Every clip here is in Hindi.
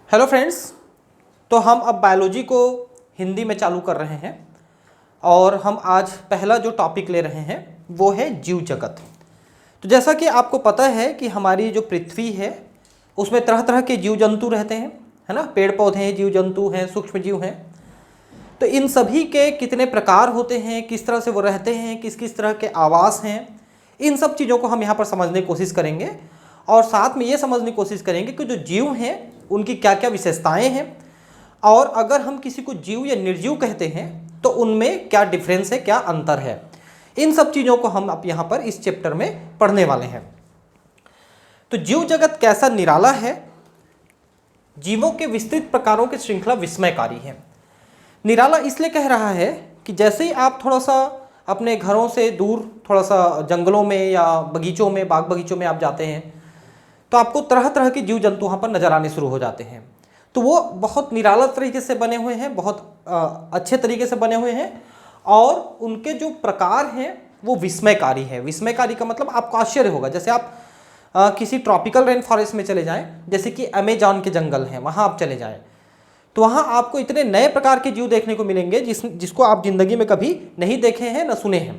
Hello friends. तो हम अब बायोलॉजी को हिंदी में चालू कर रहे हैं और हम आज पहला जो टॉपिक ले रहे हैं वो है जीव जगत। तो जैसा कि आपको पता है कि हमारी जो पृथ्वी है उसमें तरह तरह के जीव जंतु रहते हैं, है ना। पेड़ पौधे हैं, जीव जंतु हैं, सूक्ष्म जीव हैं। तो इन सभी के कितने प्रकार होते हैं, किस तरह से वो रहते हैं, किस किस तरह के आवास हैं, इन सब चीज़ों को हम यहाँ पर समझने की कोशिश करेंगे और साथ में ये समझने की कोशिश करेंगे कि जो जीव हैं उनकी क्या क्या विशेषताएं हैं और अगर हम किसी को जीव या निर्जीव कहते हैं तो उनमें क्या डिफरेंस है, क्या अंतर है। इन सब चीज़ों को हम अब यहाँ पर इस चैप्टर में पढ़ने वाले हैं। तो जीव जगत कैसा निराला है, जीवों के विस्तृत प्रकारों की श्रृंखला विस्मयकारी है। निराला इसलिए कह रहा है कि जैसे ही आप थोड़ा सा अपने घरों से दूर थोड़ा सा जंगलों में या बगीचों में, बाग बगीचों में आप जाते हैं तो आपको तरह तरह के जीव जंतु वहाँ पर नजर आने शुरू हो जाते हैं। तो वो बहुत निराला तरीके से बने हुए हैं, बहुत अच्छे तरीके से बने हुए हैं और उनके जो प्रकार हैं वो विस्मयकारी है। विस्मयकारी का मतलब आपको आश्चर्य होगा। जैसे आप किसी ट्रॉपिकल रेन फॉरेस्ट में चले जाएं, जैसे कि अमेजॉन के जंगल हैं, वहाँ आप चले जाएं तो वहाँ आपको इतने नए प्रकार के जीव देखने को मिलेंगे जिसको आप जिंदगी में कभी नहीं देखे हैं, न सुने हैं।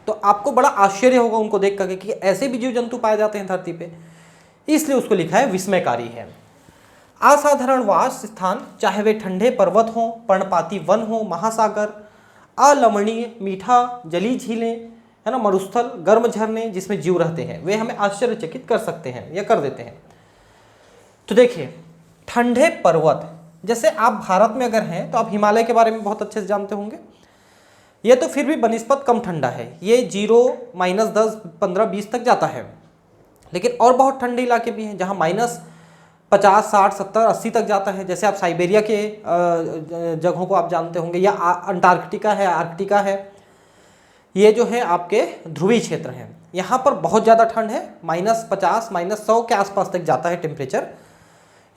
तो आपको बड़ा आश्चर्य होगा उनको देख करके कि ऐसे भी जीव जंतु पाए जाते हैं धरती पे, इसलिए उसको लिखा है विस्मयकारी है। असाधारण वास स्थान, चाहे वे ठंडे पर्वत हों, पर्णपाती वन हो, महासागर, अलवणीय मीठा जली झीलें, है ना, मरुस्थल, गर्म झरने जिसमें जीव रहते हैं, वे हमें आश्चर्यचकित कर सकते हैं या कर देते हैं। तो देखिए, ठंडे पर्वत, जैसे आप भारत में अगर हैं तो आप हिमालय के बारे में बहुत अच्छे से जानते होंगे। ये तो फिर भी बनिस्पत कम ठंडा है, ये 0, -10, 15, 20 तक जाता है। लेकिन और बहुत ठंडे इलाके भी हैं जहाँ -50, 60, 70, 80 तक जाता है। जैसे आप साइबेरिया के जगहों को आप जानते होंगे, या अंटार्कटिका है, आर्कटिका है, ये जो है आपके ध्रुवीय क्षेत्र हैं। यहाँ पर बहुत ज़्यादा ठंड है, -50, -100 के आसपास तक जाता है टेम्परेचर।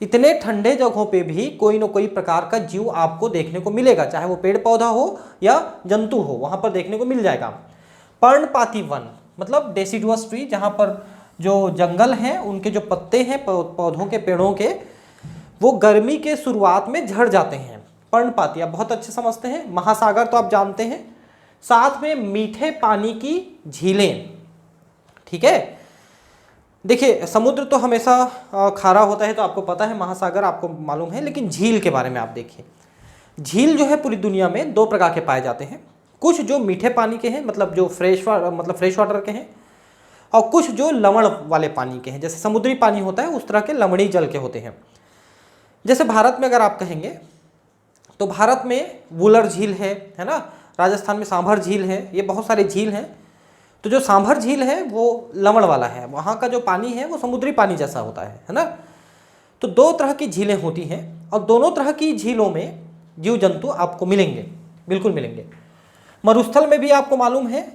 इतने ठंडे जगहों पे भी कोई न कोई प्रकार का जीव आपको देखने को मिलेगा, चाहे वो पेड़ पौधा हो या जंतु हो, वहाँ पर देखने को मिल जाएगा। पर्णपाती वन मतलब डेसिडुअस ट्री, जहाँ पर जो जंगल हैं उनके जो पत्ते हैं पौधों के, पेड़ों के, वो गर्मी के शुरुआत में झड़ जाते हैं। पर्णपाती आप बहुत अच्छे समझते हैं। महासागर तो आप जानते हैं, साथ में मीठे पानी की झीलें, ठीक है। देखिए, समुद्र तो हमेशा खारा होता है तो आपको पता है, महासागर आपको मालूम है, लेकिन झील के बारे में आप देखिए। झील जो है पूरी दुनिया में 2 प्रकार के पाए जाते हैं। कुछ जो मीठे पानी के हैं, मतलब जो फ्रेश वाटर के हैं, और कुछ जो लवण वाले पानी के हैं, जैसे समुद्री पानी होता है उस तरह के लवणीय जल के होते हैं। जैसे भारत में अगर आप कहेंगे तो भारत में वुलर झील है ना, राजस्थान में सांभर झील है, ये बहुत सारे झील हैं। तो जो सांभर झील है वो लवण वाला है, वहाँ का जो पानी है वो समुद्री पानी जैसा होता है ना। तो 2 तरह की झीलें होती हैं और दोनों तरह की झीलों में जीव जंतु आपको मिलेंगे, बिल्कुल मिलेंगे। मरुस्थल में भी आपको मालूम है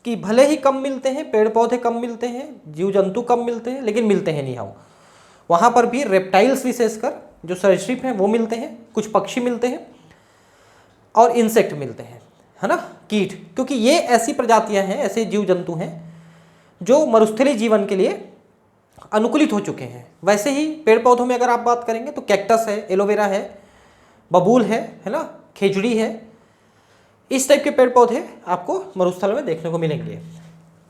कि भले ही कम मिलते हैं, पेड़ पौधे कम मिलते हैं, जीव जंतु कम मिलते हैं, लेकिन मिलते हैं नहीं। वहाँ पर भी रेप्टाइल्स विशेषकर जो सरीसृप हैं वो मिलते हैं, कुछ पक्षी मिलते हैं और इंसेक्ट मिलते हैं, है ना, कीट। क्योंकि ये ऐसी प्रजातियाँ हैं, ऐसे जीव जंतु हैं जो मरुस्थलीय जीवन के लिए अनुकूलित हो चुके हैं। वैसे ही पेड़ पौधों में अगर आप बात करेंगे तो कैक्टस है, एलोवेरा है, बबूल है ना, खेजड़ी है, इस टाइप के पेड़ पौधे आपको मरुस्थल में देखने को मिलेंगे।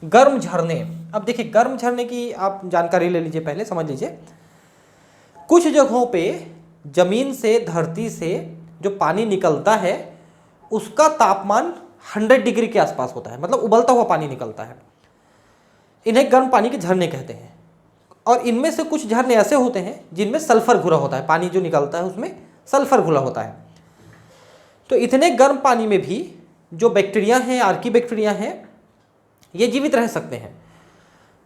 गर्म झरने, अब देखिए गर्म झरने की आप जानकारी ले लीजिए, पहले समझ लीजिए। कुछ जगहों पे जमीन से, धरती से जो पानी निकलता है उसका तापमान 100 डिग्री के आसपास होता है, मतलब उबलता हुआ पानी निकलता है। इन्हें गर्म पानी के झरने कहते हैं। और इनमें से कुछ झरने ऐसे होते हैं जिनमें सल्फर घुला होता है, पानी जो निकलता है उसमें सल्फर घुला होता है। तो इतने गर्म पानी में भी जो बैक्टीरिया हैं, आर्की बैक्टीरिया हैं, ये जीवित रह सकते हैं।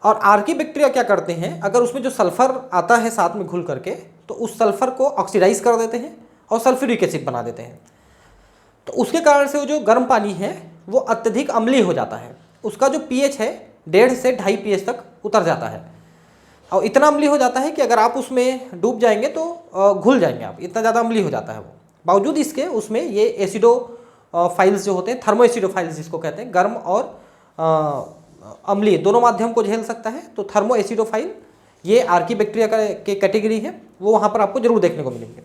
और आर्की बैक्टीरिया क्या करते हैं, अगर उसमें जो सल्फर आता है साथ में घुल करके, तो उस सल्फर को ऑक्सीडाइज कर देते हैं और सल्फ्यूरिक एसिड बना देते हैं। तो उसके कारण से वो जो गर्म पानी है वो अत्यधिक अम्लीय हो जाता है। उसका जो pH है 1.5 से 2.5 pH तक उतर जाता है और इतना अम्लीय हो जाता है कि अगर आप उसमें डूब जाएंगे तो घुल जाएंगे आप, इतना ज़्यादा अम्लीय हो जाता है वो। बावजूद इसके उसमें ये एसिडोफाइल्स जो होते हैं, थर्मो एसिडोफाइल्स जिसको कहते हैं, गर्म और अम्लीय दोनों माध्यम को झेल सकता है। तो थर्मो एसिडोफाइल ये आर्की बैक्टीरिया के कैटेगरी है, वो वहाँ पर आपको जरूर देखने को मिलेंगे।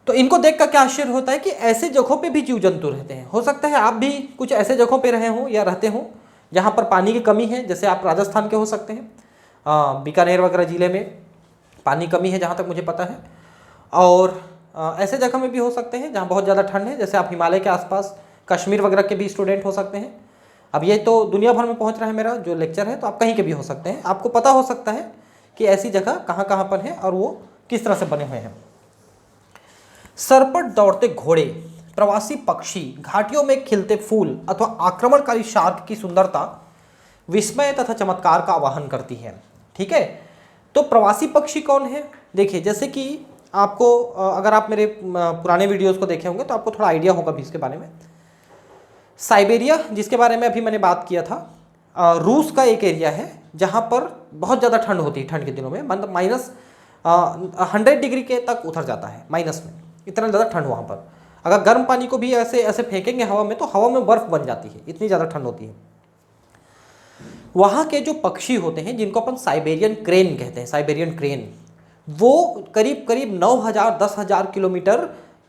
तो इनको देख कर क्या आश्चर्य होता है कि ऐसे जगहों पे भी जीव जंतु रहते हैं। हो सकता है आप भी कुछ ऐसे जगहों पे रहे हों या रहते हों जहाँ पर पानी की कमी है, जैसे आप राजस्थान के हो सकते हैं, बीकानेर वगैरह ज़िले में पानी कमी है जहाँ तक मुझे पता है। और ऐसे जगह में भी हो सकते हैं जहाँ बहुत ज़्यादा ठंड है, जैसे आप हिमालय के आसपास कश्मीर वगैरह के भी स्टूडेंट हो सकते हैं। अब ये तो दुनिया भर में पहुँच रहा है मेरा जो लेक्चर है, तो आप कहीं के भी हो सकते हैं। आपको पता हो सकता है कि ऐसी जगह कहाँ कहाँ पर है और वो किस तरह से बने हुए हैं। सर पर दौड़ते घोड़े, प्रवासी पक्षी, घाटियों में खिलते फूल अथवा आक्रमणकारी शार्क की सुंदरता विस्मय तथा चमत्कार का आवाहन करती है। ठीक है, तो प्रवासी पक्षी कौन है? देखिए, जैसे कि आपको अगर आप मेरे पुराने वीडियोस को देखे होंगे तो आपको थोड़ा आइडिया होगा भी इसके बारे में। साइबेरिया, जिसके बारे में अभी मैंने बात किया था, रूस का एक एरिया है जहाँ पर बहुत ज़्यादा ठंड होती है। ठंड के दिनों में मतलब -100 डिग्री के तक उतर जाता है, माइनस में, इतना ज़्यादा ठंड वहाँ पर। अगर गर्म पानी को भी ऐसे ऐसे फेंकेंगे हवा में तो हवा में बर्फ़ बन जाती है, इतनी ज़्यादा ठंड होती है। वहाँ के जो पक्षी होते हैं जिनको अपन साइबेरियन क्रेन कहते हैं, साइबेरियन क्रेन, वो करीब करीब 9,000-10,000 किलोमीटर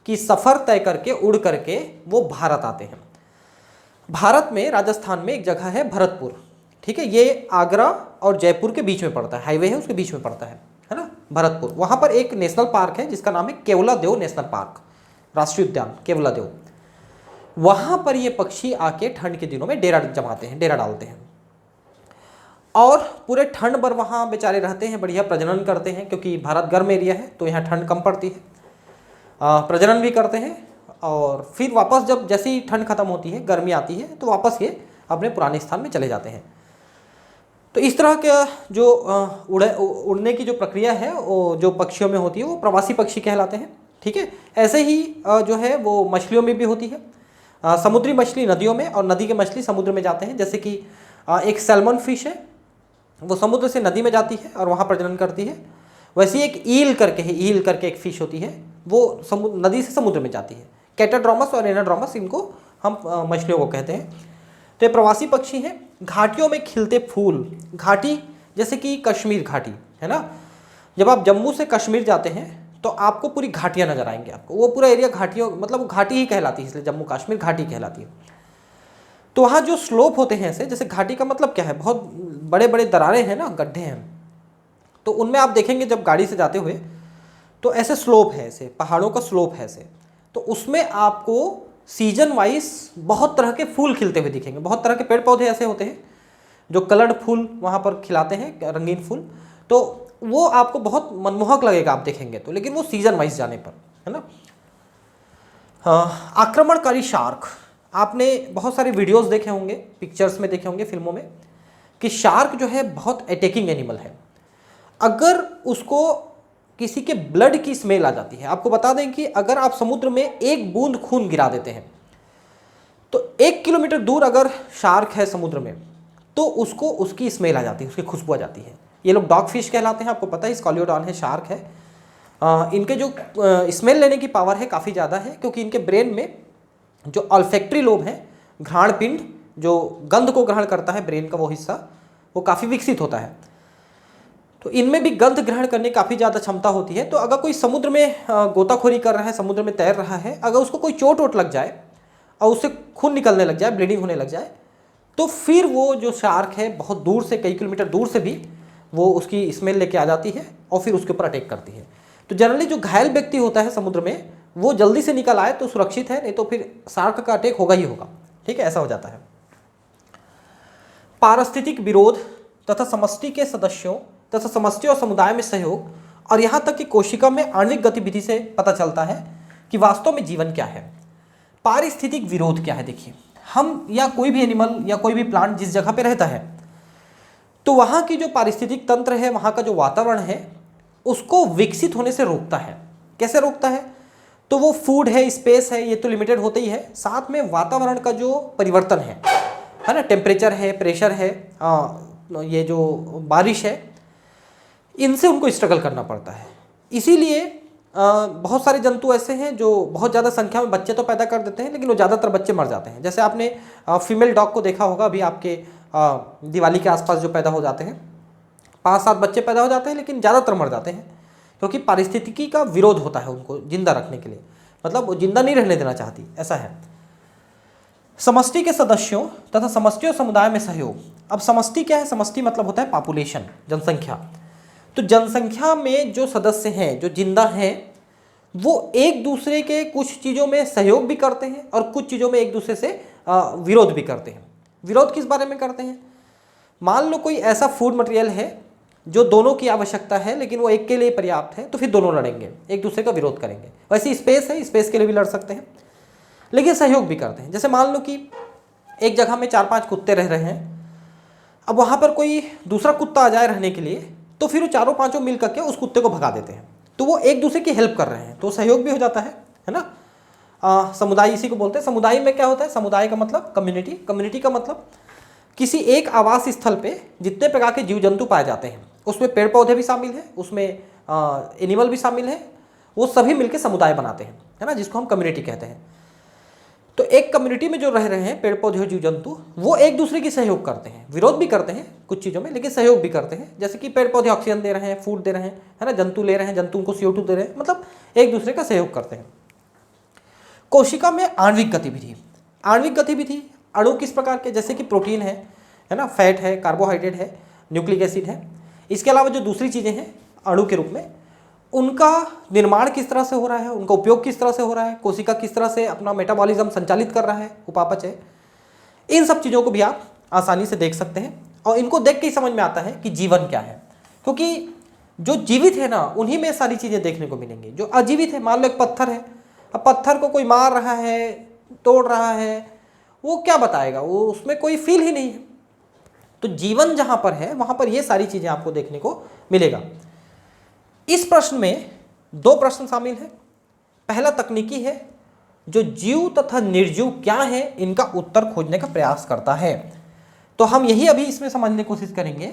की सफ़र तय करके उड़ करके वो भारत आते हैं। भारत में राजस्थान में एक जगह है भरतपुर। ठीक है, ये आगरा और जयपुर के बीच में पड़ता है, हाईवे है उसके बीच में पड़ता है ना, भरतपुर। वहाँ पर एक नेशनल पार्क है जिसका नाम है केवलादेव नेशनल पार्क, राष्ट्रीय उद्यान केवलादेव। वहाँ पर ये पक्षी आके ठंड के दिनों में डेरा जमाते हैं, डेरा डालते हैं और पूरे ठंड भर वहाँ बेचारे रहते हैं, बढ़िया प्रजनन करते हैं, क्योंकि भारत गर्म एरिया है तो यहाँ ठंड कम पड़ती है। प्रजनन भी करते हैं और फिर वापस जब जैसे ही ठंड खत्म होती है, गर्मी आती है, तो वापस ये अपने पुराने स्थान में चले जाते हैं। तो इस तरह का जो उड़ने की जो प्रक्रिया है वो जो पक्षियों में होती है वो प्रवासी पक्षी कहलाते हैं। ठीक है, ऐसे ही जो है वो मछलियों में भी होती है। समुद्री मछली नदियों में और नदी के मछली समुद्र में जाते हैं। जैसे कि एक सैल्मन फिश है, वो समुद्र से नदी में जाती है और वहाँ प्रजनन करती है। वैसे ही एक ईल करके है, ईल करके एक फ़िश होती है, वो नदी से समुद्र में जाती है। कैटाड्रोमस और एनाड्रोमस इनको हम मछलियों को कहते हैं। तो ये प्रवासी पक्षी हैं। घाटियों में खिलते फूल, घाटी जैसे कि कश्मीर घाटी है ना, जब आप जम्मू से कश्मीर जाते हैं तो आपको पूरी घाटियाँ नज़र आएंगे। आपको वो पूरा एरिया घाटियों मतलब वो घाटी ही कहलाती है, इसलिए जम्मू कश्मीर घाटी कहलाती है। तो वहाँ जो स्लोप होते हैं ऐसे, जैसे घाटी का मतलब क्या है, बहुत बड़े बड़े दरारें हैं ना, गड्ढे हैं, तो उनमें आप देखेंगे जब गाड़ी से जाते हुए तो ऐसे स्लोप है, ऐसे पहाड़ों का स्लोप है ऐसे, तो उसमें आपको सीजन वाइज बहुत तरह के फूल खिलते हुए दिखेंगे। बहुत तरह के पेड़ पौधे ऐसे होते हैं जो कलर्ड फूल वहाँ पर खिलाते हैं, रंगीन फूल, तो वो आपको बहुत मनमोहक लगेगा आप देखेंगे तो, लेकिन वो सीजन वाइज जाने पर, है ना। हाँ, आक्रमणकारी शार्क, आपने बहुत सारे वीडियोस देखे होंगे, पिक्चर्स में देखे होंगे, फिल्मों में, कि शार्क जो है बहुत अटैकिंग एनिमल है। अगर उसको किसी के ब्लड की स्मेल आ जाती है, आपको बता दें कि अगर आप समुद्र में एक बूंद खून गिरा देते हैं तो 1 किलोमीटर दूर अगर शार्क है समुद्र में तो उसको उसकी स्मेल आ जाती है, उसकी खुशबू आ जाती है। ये लोग डॉग फिश कहलाते हैं, आपको पता है, स्कॉलियोडॉन है, शार्क है। इनके जो स्मेल लेने की पावर है काफ़ी ज़्यादा है, क्योंकि इनके ब्रेन में जो ऑल्फैक्टरी लोब है, घ्राण पिंड, जो गंध को ग्रहण करता है, ब्रेन का वो हिस्सा, वो काफ़ी विकसित होता है। तो इनमें भी गंध ग्रहण करने की काफ़ी ज़्यादा क्षमता होती है। तो अगर कोई समुद्र में गोताखोरी कर रहा है, समुद्र में तैर रहा है, अगर उसको कोई चोट वोट लग जाए और उससे खून निकलने लग जाए, ब्लीडिंग होने लग जाए, तो फिर वो जो शार्क है बहुत दूर से, कई किलोमीटर दूर से भी वो उसकी स्मेल लेके आ जाती है और फिर उसके ऊपर अटैक करती है। तो जनरली जो घायल व्यक्ति होता है समुद्र में, वो जल्दी से निकल आए तो सुरक्षित है, नहीं तो फिर शार्क का अटैक होगा ही होगा। ठीक है, ऐसा हो जाता है। पारिस्थितिक विरोध तथा समष्टि के सदस्यों तथा समष्टि और समुदाय में सहयोग, और यहाँ तक कि कोशिका में आणविक गतिविधि से पता चलता है कि वास्तव में जीवन क्या है। पारिस्थितिक विरोध क्या है? देखिए, हम या कोई भी एनिमल या कोई भी प्लांट जिस जगह पे रहता है तो वहाँ की जो पारिस्थितिक तंत्र है, वहाँ का जो वातावरण है, उसको विकसित होने से रोकता है। कैसे रोकता है? तो वो फूड है, स्पेस है, ये तो लिमिटेड होते ही है, साथ में वातावरण का जो परिवर्तन है ना, टेम्परेचर है, प्रेशर है, ये जो बारिश है, इनसे उनको स्ट्रगल करना पड़ता है। इसीलिए बहुत सारे जंतु ऐसे हैं जो बहुत ज़्यादा संख्या में बच्चे तो पैदा कर देते हैं, लेकिन वो ज़्यादातर बच्चे मर जाते हैं। जैसे आपने फीमेल डॉग को देखा होगा, अभी आपके दिवाली के आसपास जो पैदा हो जाते हैं, 5-7 बच्चे पैदा हो जाते हैं, लेकिन ज़्यादातर मर जाते हैं क्योंकि पारिस्थितिकी का विरोध होता है उनको जिंदा रखने के लिए, मतलब वो जिंदा नहीं रहने देना चाहती, ऐसा है। समष्टि के सदस्यों तथा समष्टि और समुदाय में सहयोग। अब समष्टि क्या है? समष्टि मतलब होता है पॉपुलेशन, जनसंख्या। तो जनसंख्या में जो सदस्य हैं, जो जिंदा हैं, वो एक दूसरे के कुछ चीज़ों में सहयोग भी करते हैं और कुछ चीज़ों में एक दूसरे से विरोध भी करते हैं। विरोध किस बारे में करते हैं? मान लो कोई ऐसा फूड मटेरियल है जो दोनों की आवश्यकता है लेकिन वो एक के लिए पर्याप्त है, तो फिर दोनों लड़ेंगे, एक दूसरे का विरोध करेंगे। वैसे स्पेस है, स्पेस के लिए भी लड़ सकते हैं, लेकिन सहयोग भी करते हैं। जैसे मान लो कि एक जगह में 4-5 कुत्ते रह रहे हैं, अब वहाँ पर कोई दूसरा कुत्ता आ जाए रहने के लिए, तो फिर वो चारों पांचों मिल करके उस कुत्ते को भगा देते हैं, तो वो एक दूसरे की हेल्प कर रहे हैं, तो सहयोग भी हो जाता है ना। समुदाय इसी को बोलते हैं। समुदाय में क्या होता है? समुदाय का मतलब कम्युनिटी, कम्युनिटी का मतलब किसी एक आवास स्थल पे जितने प्रकार के जीव जंतु पाए जाते हैं, उसमें पेड़ पौधे भी शामिल हैं, उसमें एनिमल भी शामिल है, वो सभी मिलकर समुदाय बनाते हैं, है ना, जिसको हम कम्युनिटी कहते हैं। तो एक कम्युनिटी में जो रह रहे हैं पेड़ पौधे और जीव जंतु, वो एक दूसरे की सहयोग करते हैं, विरोध भी करते हैं कुछ चीज़ों में, लेकिन सहयोग भी करते हैं। जैसे कि पेड़ पौधे ऑक्सीजन दे रहे हैं, फूड दे रहे हैं, है ना, जंतु ले रहे हैं, जंतु को CO2 दे रहे हैं, मतलब एक दूसरे का सहयोग करते हैं। कोशिका में आणविक गतिविधि। आणविक गतिविधि, अणु किस प्रकार के? जैसे कि प्रोटीन है ना, फैट है, कार्बोहाइड्रेट है, न्यूक्लिक एसिड है। इसके अलावा जो दूसरी चीज़ें हैं अणु के रूप में, उनका निर्माण किस तरह से हो रहा है, उनका उपयोग किस तरह से हो रहा है, कोशिका किस तरह से अपना मेटाबॉलिज्म संचालित कर रहा है, उपापचय, इन सब चीज़ों को भी आप आसानी से देख सकते हैं। और इनको देख के ही समझ में आता है कि जीवन क्या है, क्योंकि जो जीवित है ना, उन्हीं में सारी चीज़ें देखने को मिलेंगी। जो अजीवित है, मान लो एक पत्थर है, अब पत्थर को कोई मार रहा है, तोड़ रहा है, वो क्या बताएगा? वो उसमें कोई फील ही नहीं है। तो जीवन जहाँ पर है वहाँ पर ये सारी चीज़ें आपको देखने को मिलेगा। इस प्रश्न में 2 प्रश्न शामिल हैं। पहला तकनीकी है, जो जीव तथा निर्जीव क्या है इनका उत्तर खोजने का प्रयास करता है। तो हम यही अभी इसमें समझने की कोशिश करेंगे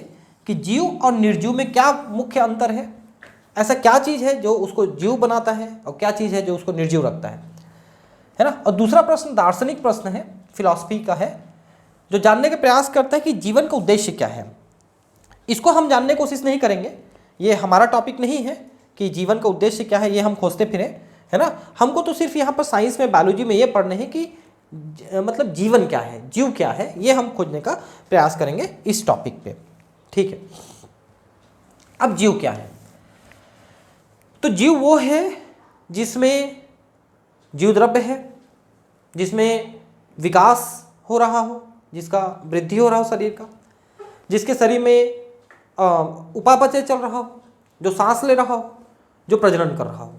कि जीव और निर्जीव में क्या मुख्य अंतर है, ऐसा क्या चीज़ है जो उसको जीव बनाता है और क्या चीज़ है जो उसको निर्जीव रखता है ना। और दूसरा प्रश्न दार्शनिक प्रश्न है, फिलॉसफी का है, जो जानने का प्रयास करता है कि जीवन का उद्देश्य क्या है। इसको हम जानने की कोशिश नहीं करेंगे, ये हमारा टॉपिक नहीं है कि जीवन का उद्देश्य क्या है, ये हम खोजते फिरें, है ना। हमको तो सिर्फ यहाँ पर साइंस में, बायोलॉजी में ये पढ़ने हैं कि मतलब जीवन क्या है, जीव क्या है, ये हम खोजने का प्रयास करेंगे इस टॉपिक पे, ठीक है। अब जीव क्या है? तो जीव वो है जिसमें जीव द्रव्य है, जिसमें विकास हो रहा हो, जिसका वृद्धि हो रहा हो शरीर का, जिसके शरीर में उपापचय चल रहा हो, जो सांस ले रहा हो, जो प्रजनन कर रहा हो,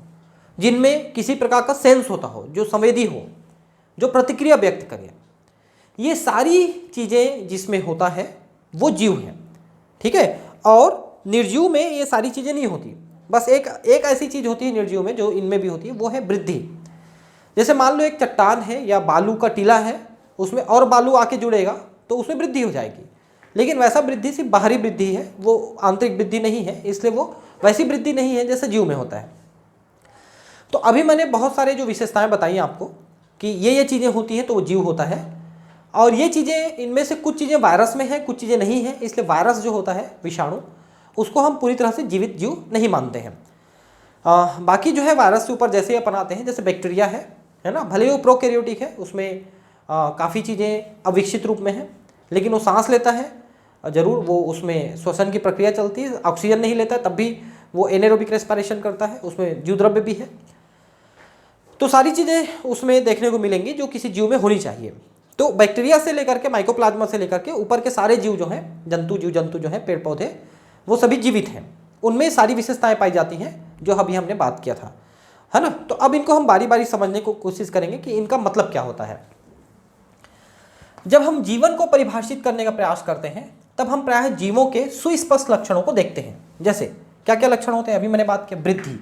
जिनमें किसी प्रकार का सेंस होता हो, जो संवेदी हो, जो प्रतिक्रिया व्यक्त करे, ये सारी चीज़ें जिसमें होता है वो जीव है, ठीक है। और निर्जीव में ये सारी चीज़ें नहीं होती, बस एक ऐसी चीज़ होती है निर्जीव में जो इनमें भी होती है, वो है वृद्धि। जैसे मान लो एक चट्टान है या बालू का टीला है, उसमें और बालू आके जुड़ेगा तो उसमें वृद्धि हो जाएगी, लेकिन वैसा वृद्धि सिर्फ बाहरी वृद्धि है, वो आंतरिक वृद्धि नहीं है, इसलिए वो वैसी वृद्धि नहीं है जैसे जीव में होता है। तो अभी मैंने बहुत सारे जो विशेषताएं बताई आपको कि ये चीज़ें होती हैं तो वो जीव होता है, और ये चीज़ें, इनमें से कुछ चीज़ें वायरस में हैं, कुछ चीज़ें नहीं हैं, इसलिए वायरस जो होता है, विषाणु, उसको हम पूरी तरह से जीवित जीव नहीं मानते हैं। बाकी जो है वायरस के ऊपर जैसे अपन आते हैं, जैसे बैक्टीरिया है ना, भले ही वो प्रोकैरियोटिक है, उसमें काफ़ी चीज़ें अविकसित रूप में हैं, लेकिन वो सांस लेता है जरूर, वो उसमें श्वसन की प्रक्रिया चलती है, ऑक्सीजन नहीं लेता है तब भी वो एनेरोबिक रेस्पिरेशन करता है, उसमें जीव द्रव्य भी है। तो सारी चीज़ें उसमें देखने को मिलेंगी जो किसी जीव में होनी चाहिए। तो बैक्टीरिया से लेकर के, माइकोप्लाज्मा से लेकर के ऊपर के सारे जीव जो हैं, जीव जंतु जो हैं, पेड़ पौधे, वो सभी जीवित हैं, उनमें सारी विशेषताएं पाई जाती हैं जो अभी हमने बात किया था, है ना। तो अब इनको हम बारी बारी समझने को कोशिश करेंगे कि इनका मतलब क्या होता है। जब हम जीवन को परिभाषित करने का प्रयास करते हैं तब हम प्रायः जीवों के सुस्पष्ट लक्षणों को देखते हैं। जैसे क्या क्या लक्षण होते हैं, अभी मैंने बात किया, वृद्धि,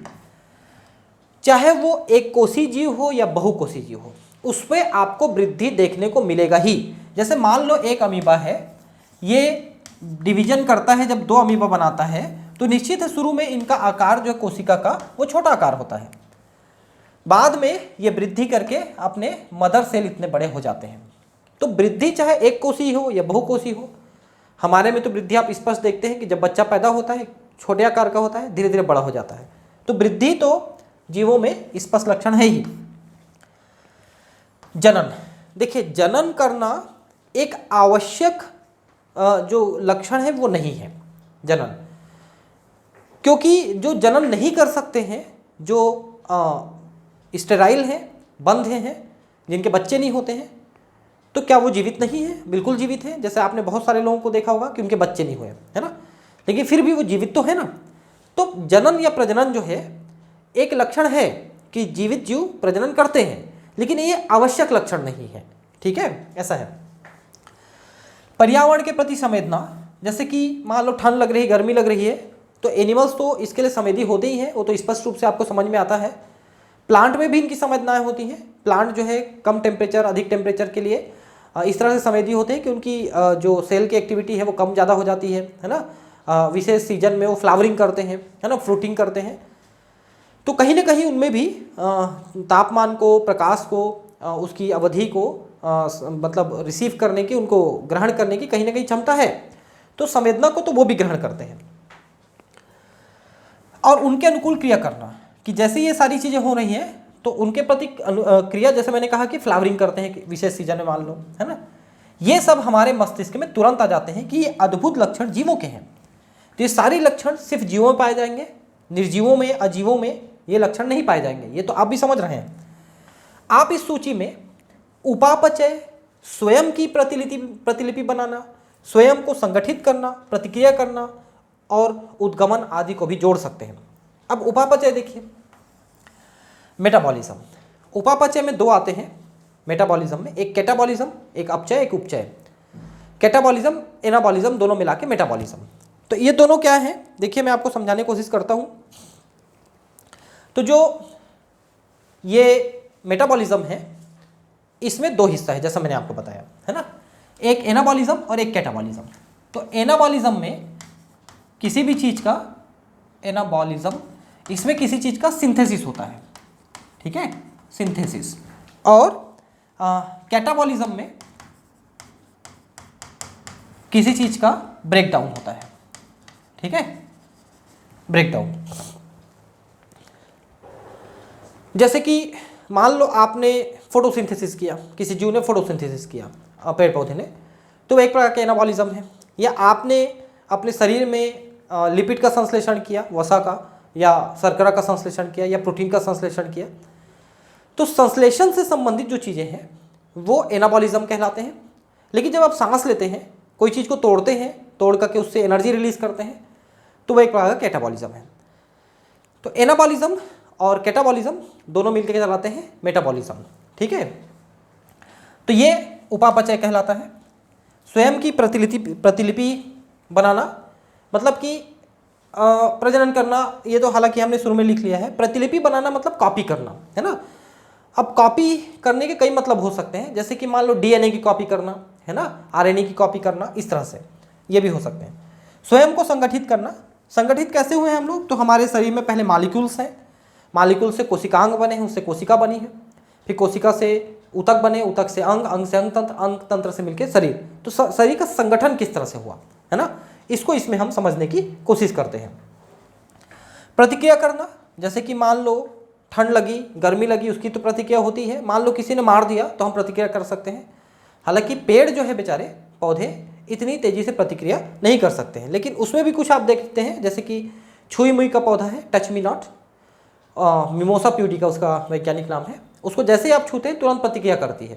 चाहे वो एक कोषी जीव हो या बहुकोषी जीव हो, उसमें आपको वृद्धि देखने को मिलेगा ही। जैसे मान लो एक अमीबा है, ये डिवीजन करता है, जब 2 अमीबा बनाता है तो निश्चित है शुरू में इनका आकार जो है कोशिका का वो छोटा आकार होता है, बाद में ये वृद्धि करके अपने मदर सेल इतने बड़े हो जाते हैं। तो वृद्धि चाहे एक कोषी हो या बहुकोषी हो, हमारे में तो वृद्धि आप स्पष्ट देखते हैं कि जब बच्चा पैदा होता है छोटे आकार का होता है, धीरे धीरे बड़ा हो जाता है। तो वृद्धि तो जीवों में स्पष्ट लक्षण है ही। जनन, देखिए जनन करना एक आवश्यक जो लक्षण है वो नहीं है जनन, क्योंकि जो जनन नहीं कर सकते हैं, जो स्टेराइल हैं, बंध हैं, जिनके बच्चे नहीं होते हैं, तो क्या वो जीवित नहीं है? बिल्कुल जीवित है। जैसे आपने बहुत सारे लोगों को देखा होगा कि उनके बच्चे नहीं हुए, है ना, लेकिन फिर भी वो जीवित तो है ना। तो जनन या प्रजनन जो है एक लक्षण है कि जीवित जीव प्रजनन करते हैं, लेकिन ये आवश्यक लक्षण नहीं है। ठीक है, ऐसा है। पर्यावरण के प्रति संवेदना, जैसे कि मान लो ठंड लग रही है, गर्मी लग रही है, तो एनिमल्स तो इसके लिए संवेदी होते ही हैं, वो तो स्पष्ट रूप से आपको समझ में आता है। प्लांट में भी इनकी संवेदनाएं होती हैं। प्लांट जो है कम टेम्परेचर, अधिक टेम्परेचर के लिए इस तरह से संवेदी होते हैं कि उनकी जो सेल की एक्टिविटी है वो कम ज़्यादा हो जाती है ना। विशेष सीजन में वो फ्लावरिंग करते हैं, है ना, फ्रूटिंग करते हैं। तो कहीं ना कहीं उनमें भी तापमान को, प्रकाश को, उसकी अवधि को मतलब रिसीव करने की, उनको ग्रहण करने की कहीं ना कहीं क्षमता है। तो संवेदना को तो वो भी ग्रहण करते हैं। और उनके अनुकूल क्रिया करना, कि जैसे ये सारी चीज़ें हो रही हैं तो उनके प्रति क्रिया, जैसे मैंने कहा कि फ्लावरिंग करते हैं विशेष सीजन में, मान लो, है ना, ये सब हमारे मस्तिष्क में तुरंत आ जाते हैं कि ये अद्भुत लक्षण जीवों के हैं। तो ये सारे लक्षण सिर्फ जीवों में पाए जाएंगे, निर्जीवों में, अजीवों में ये लक्षण नहीं पाए जाएंगे। ये तो आप भी समझ रहे हैं। आप इस सूची में उपापचय, स्वयं की प्रतिलिपि बनाना, स्वयं को संगठित करना, प्रतिक्रिया करना और उद्गमन आदि को भी जोड़ सकते हैं। अब उपापचय देखिए, मेटाबॉलिज्म। उपापचय में दो आते हैं मेटाबॉलिज्म में, एक कैटाबॉलिज्म, एक अपचय, एक उपचय। कैटाबॉलिज्म, एनाबॉलिज्म दोनों मिला के मेटाबॉलिज्म। तो ये दोनों क्या है, देखिए मैं आपको समझाने की कोशिश करता हूँ। तो जो ये मेटाबॉलिज्म है इसमें दो हिस्सा है, जैसा मैंने आपको बताया, है ना, एक एनाबॉलिज्म और एक कैटाबॉलिज्म। तो एनाबॉलिज्म में किसी भी चीज़ का, एनाबॉलिज्म इसमें किसी चीज़ का सिंथेसिस होता है, ठीक है, सिंथेसिस। और कैटाबॉलिज्म में किसी चीज़ का ब्रेकडाउन होता है, ठीक है, ब्रेकडाउन। जैसे कि मान लो आपने फोटोसिंथेसिस किया, किसी जीव ने फोटोसिंथेसिस किया पेड़ पौधे ने, तो एक प्रकार का एनाबॉलिज्म है। या आपने अपने शरीर में लिपिड का संश्लेषण किया, वसा का या शर्करा का संश्लेषण किया या प्रोटीन का संश्लेषण किया, तो संश्लेषण से संबंधित जो चीज़ें हैं वो एनाबॉलिज्म कहलाते हैं। लेकिन जब आप सांस लेते हैं, कोई चीज़ को तोड़ते हैं, तोड़ करके उससे एनर्जी रिलीज करते हैं, तो वह एक प्रकार का कैटाबॉलिज्म है। तो एनाबॉलिज्म और कैटाबॉलिज्म दोनों मिलकर कहलाते हैं मेटाबॉलिज्म, ठीक है। तो ये उपापचय कहलाता है। स्वयं की प्रतिलिपि बनाना, मतलब कि प्रजनन करना, ये तो हालांकि हमने शुरू में लिख लिया है। प्रतिलिपि बनाना मतलब कॉपी करना, है ना। अब कॉपी करने के कई मतलब हो सकते हैं, जैसे कि मान लो डीएनए की कॉपी करना, है ना, आरएनए की कॉपी करना, इस तरह से ये भी हो सकते हैं। स्वयं को संगठित करना, संगठित कैसे हुए हैं हम लोग, तो हमारे शरीर में पहले मॉलिक्यूल्स हैं, मॉलिक्यूल से कोशिकांग बने हैं, उससे कोशिका बनी है, फिर कोशिका से ऊतक बने, ऊतक से अंग, अंग से अंग तंत्र, अंग तंत्र से मिलकर शरीर। तो शरीर का संगठन किस तरह से हुआ, है ना, इसको इसमें हम समझने की कोशिश करते हैं। प्रतिक्रिया करना, जैसे कि मान लो ठंड लगी, गर्मी लगी, उसकी तो प्रतिक्रिया होती है। मान लो किसी ने मार दिया तो हम प्रतिक्रिया कर सकते हैं। हालांकि पेड़ जो है बेचारे, पौधे इतनी तेजी से प्रतिक्रिया नहीं कर सकते हैं, लेकिन उसमें भी कुछ आप देखते हैं, जैसे कि छुई मुई का पौधा है, touch me not, mimosa pudica उसका वैज्ञानिक नाम है, उसको जैसे ही आप छूते हैं तुरंत प्रतिक्रिया करती है।